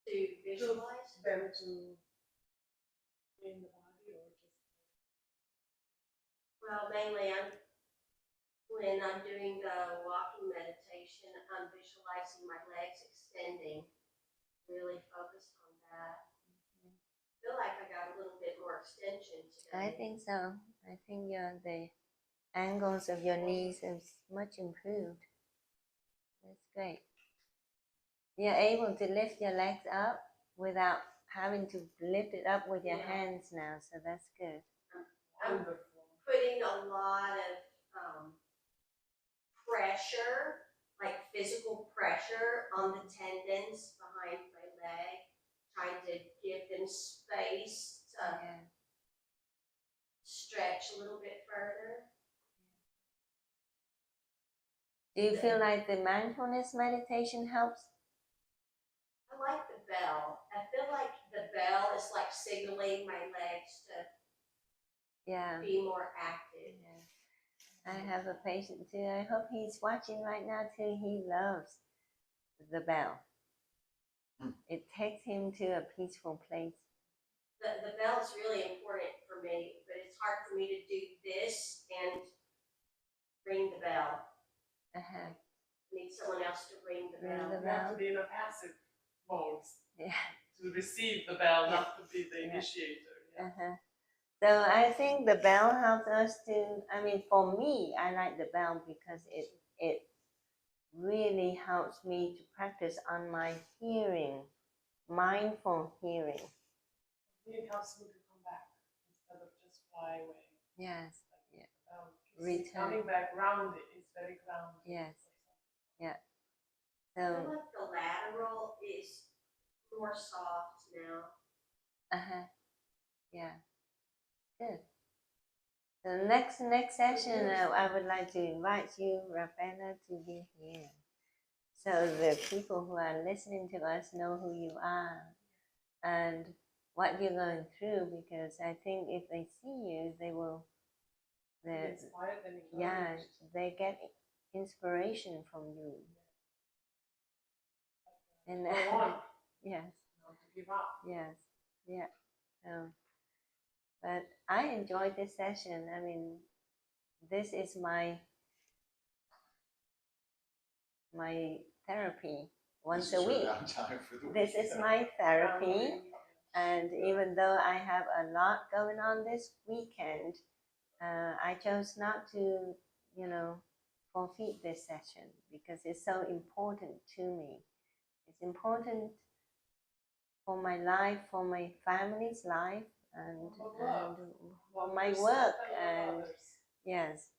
To visualize? than to in the body, or just? Well, mainly when I'm doing the walking meditation, I'm visualizing my legs extending, really focused on that. I feel like I got a little bit more extension I today. think so. I think the angles of your knees is much improved. That's great. You're able to lift your legs up without having to lift it up with your hands now, so that's good. I'm putting a lot of pressure, like physical pressure on the tendons behind my leg, trying to give them space to Yeah. stretch a little bit further. Do you feel like the mindfulness meditation helps? I like the bell. I feel like the bell is like signaling my legs to be more active. Yeah. I have a patient too. I hope he's watching right now too. He loves the bell. It takes him to a peaceful place. The bell is really important for me, but it's hard for me to do this and ring the bell. Uh-huh. I need someone else to ring the bell. You have to be in a passive mode. Yeah. To receive the bell, not to be the initiator. Yeah. Uh-huh. So I think the bell helps us to, I mean, for me, I like the bell because it really helps me to practice on my hearing, mindful hearing. It helps me to come back instead of just fly away. Yes. Return. Coming back grounded is very grounded. Yes. Yeah. I feel like the lateral is more soft now. Uh-huh. Yeah. Good. The next session, I would like to invite you, Ravenna, to be here. So the people who are listening to us know who you are and what you're going through, because I think if they see you, they will, inspired and yeah, they get inspiration from you. And go on. Yes. Not to give up. Yes. Yeah. But I enjoyed this session. I mean, this is my therapy once a week. This is my therapy. And even though I have a lot going on this weekend, I chose not to, forfeit this session because it's so important to me. It's important for my life, for my family's life, and for my work. And yes,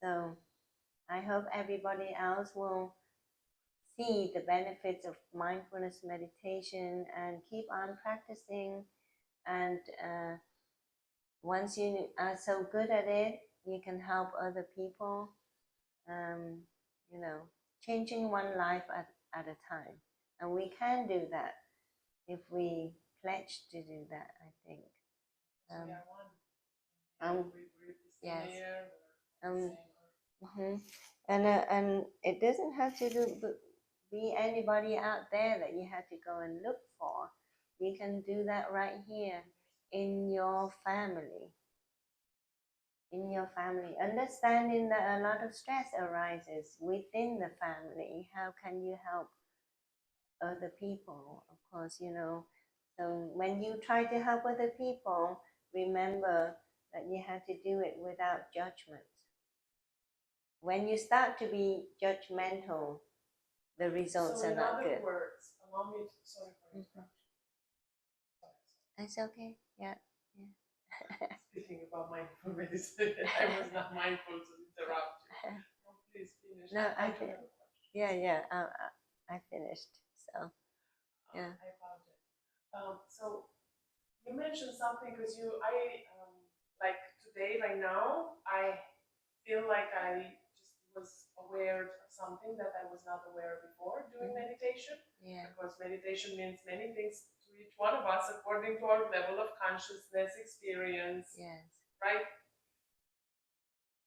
so I hope everybody else will see the benefits of mindfulness meditation and keep on practicing. And once you are so good at it, you can help other people, changing one life at a time. And we can do that if we pledge to do that, I think. Yes. And it doesn't have to be anybody out there that you have to go and look for. You can do that right here in your family. In your family, understanding that a lot of stress arises within the family. How can you help other people? Of course, you know. So when you try to help other people, remember that you have to do it without judgment. When you start to be judgmental, the results So are in not other good. words, allow me to, sorry for interruption. It's okay. Yeah. Speaking about mindful meditation, I was not mindful to interrupt you. Oh, please finish. No, I do think. have a question. Yeah. I finished. So yeah. I apologize. So you mentioned something because like today, right now, I feel like I just was aware of something that I was not aware before doing meditation. Yeah. Because meditation means many things to each one of us according to our level of consciousness, experience, Yes. right?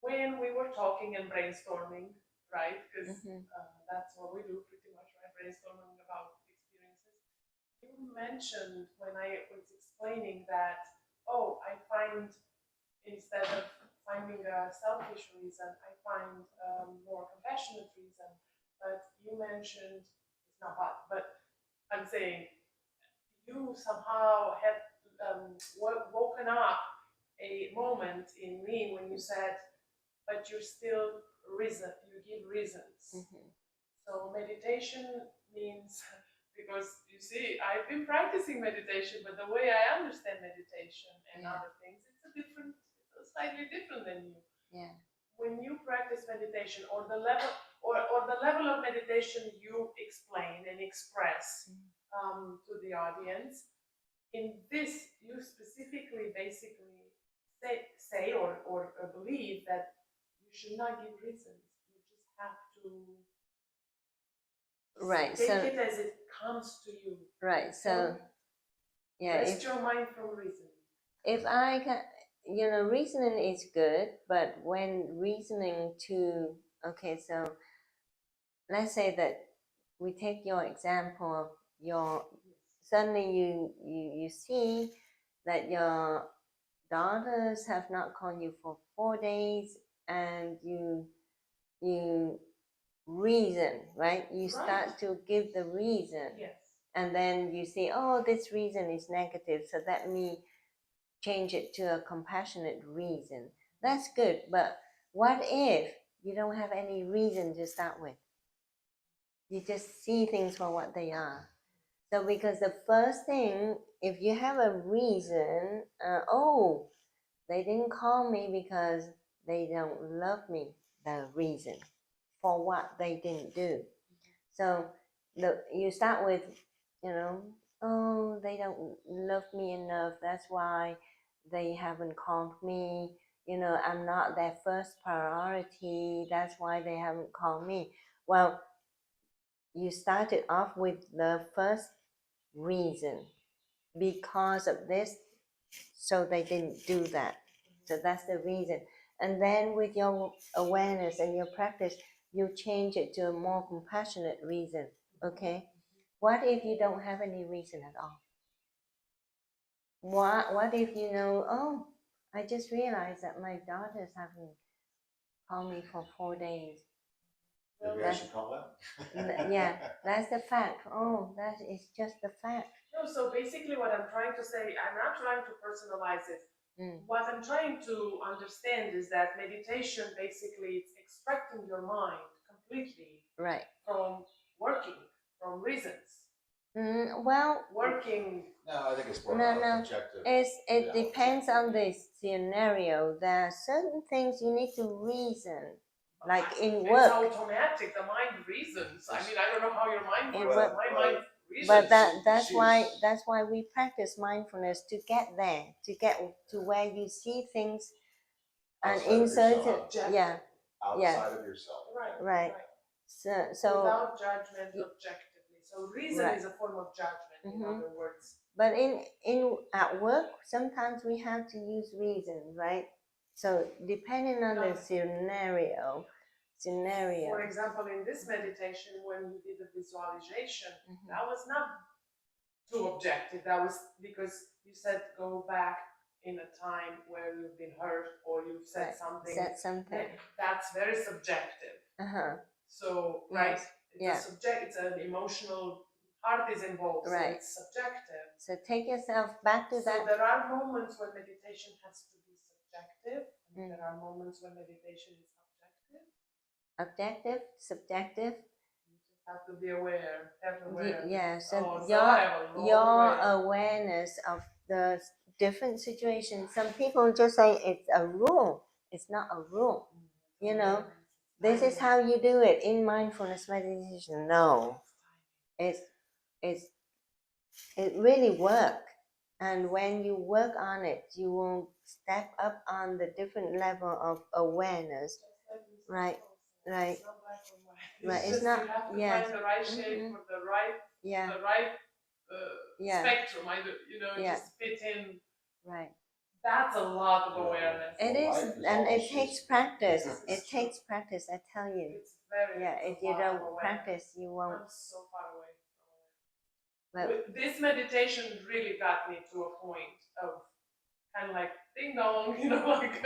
When we were talking and brainstorming, right? Because that's what we do pretty much, right? Brainstorming about experiences. You mentioned when I was explaining that, oh, I find instead of finding a selfish reason, I find more compassionate reason. But you mentioned it's not bad, but I'm saying you somehow had woken up a moment in me when you said, but you're still reason. You give reasons. So meditation means, because you see, I've been practicing meditation, but the way I understand meditation and other things, it's slightly different than you. Yeah. When you practice meditation, or the level, or the level of meditation you explain and express to the audience, in this you specifically, basically say or believe that you should not give reasons. You just have to Right. take So it as it comes to you. right. So yeah. Rest your mind from reasoning. If I can, you know, reasoning is good, but when reasoning to, okay, so let's say that we take your example of your, suddenly you see that your daughters have not called you for 4 days, and you reason, right? You start to give the reason. Yes. And then you say, oh, this reason is negative, so let me change it to a compassionate reason. That's good, but what if you don't have any reason to start with? You just see things for what they are. So because the first thing, if you have a reason, oh, they didn't call me because they don't love me, the reason for what they didn't do. So you start with, you know, oh, they don't love me enough, that's why they haven't called me, you know, I'm not their first priority, that's why they haven't called me. Well, you started off with the first reason, because of this, so they didn't do that. So that's the reason. And then with your awareness and your practice, you change it to a more compassionate reason. Okay, what if you don't have any reason at all? What if you know, oh, I just realized that my daughters haven't called me for 4 days. Maybe I should call them. Yeah, that's the fact. Oh, that is just the fact. No, so basically what I'm trying to say, I'm not trying to personalize it. What I'm trying to understand is that meditation basically is extracting your mind completely from working, from reasons. Well, working. No, I think it's more objective. It depends on the scenario. There are certain things you need to reason, like in work. It's automatic. The mind reasons. I mean, I don't know how your mind works. My mind reasons. But that's why we practice mindfulness, to get there, to get to where you see things and insert it. Yeah. Outside of yourself. Right. So without judgment, objectively. So reason is a form of judgment, in other words. But at work, sometimes we have to use reason, right? So depending on the scenario. For example, in this meditation, when we did the visualization, that was not too objective. That was because you said go back in a time where you've been hurt or you've said Right. something. Said something. That's very subjective. So, right, Yes. it's an emotional, heart is involved, so Right. it's subjective. So take yourself back to So that. there are moments when meditation has to be subjective, and Mm. there are moments when meditation is objective. Objective, subjective. You just have to be aware, self-aware. Yeah, so I have a long your way. awareness of the different situations. Some people just say it's a rule. It's not a rule. You know, this is how you do it in mindfulness meditation. No, it really works. And when you work on it, you will step up on the different level of awareness. Right, right. It's not black or white. Right, It's it's just not. You have to Yes. find the right shape for the right, Yeah. the right Yeah. spectrum. Yeah. Just fit in. Right. That's a lot of awareness. It Life is, is and all it takes shapes. practice. Yes, It it's true. takes practice, I tell you. It's very. Yeah, it's if a you lot of don't awareness. practice, you won't. I'm so far away. But This meditation really got me to a point of kind of like ding dong, like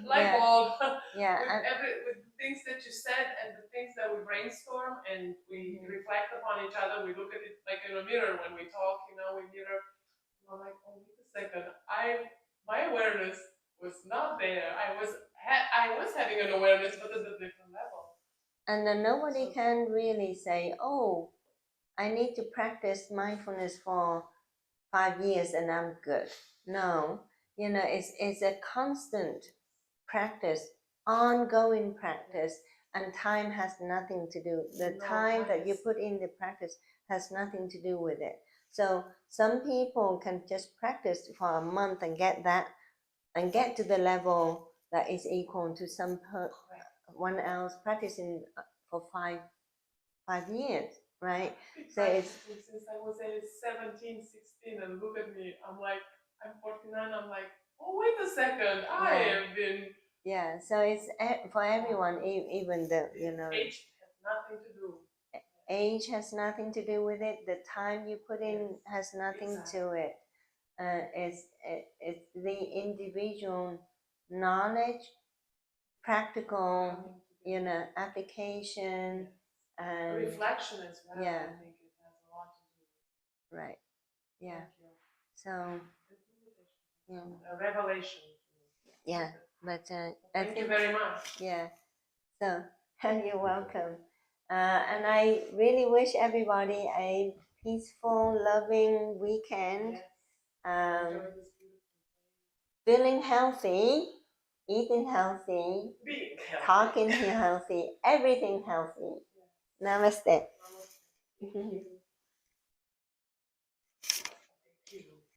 light yeah, bulb. yeah, with the things that you said and the things that we brainstorm and we reflect upon each other. We look at it like in a mirror when we talk. We mirror. And I'm like, oh, wait a second. My awareness was not there. I was having an awareness, but at a different level. And then nobody can really say, oh, I need to practice mindfulness for 5 years and I'm good. No, it's a constant practice, ongoing practice, and time has nothing to do. The time that you put in the practice has nothing to do with it. So some people can just practice for a month and get to the level that is equal to one else practicing for five years, right? So it's since I was 17, 16, and look at me, I'm 49, I'm like, oh, wait a second, I have been. Yeah, so it's for everyone, even Age has nothing to do. Age has nothing to do with it. The time you put in has nothing to it. It's the individual knowledge, practical, application, and reflection as well. Yeah. I think it has a lot to do with. Right. Yeah. So. A revelation. Yeah, but I Thank think, you very much. Yeah. So you're welcome. And I really wish everybody a peaceful, loving weekend. Enjoy this beautiful Feeling healthy, eating healthy, being healthy. talking healthy, everything healthy. Namaste. Thank you.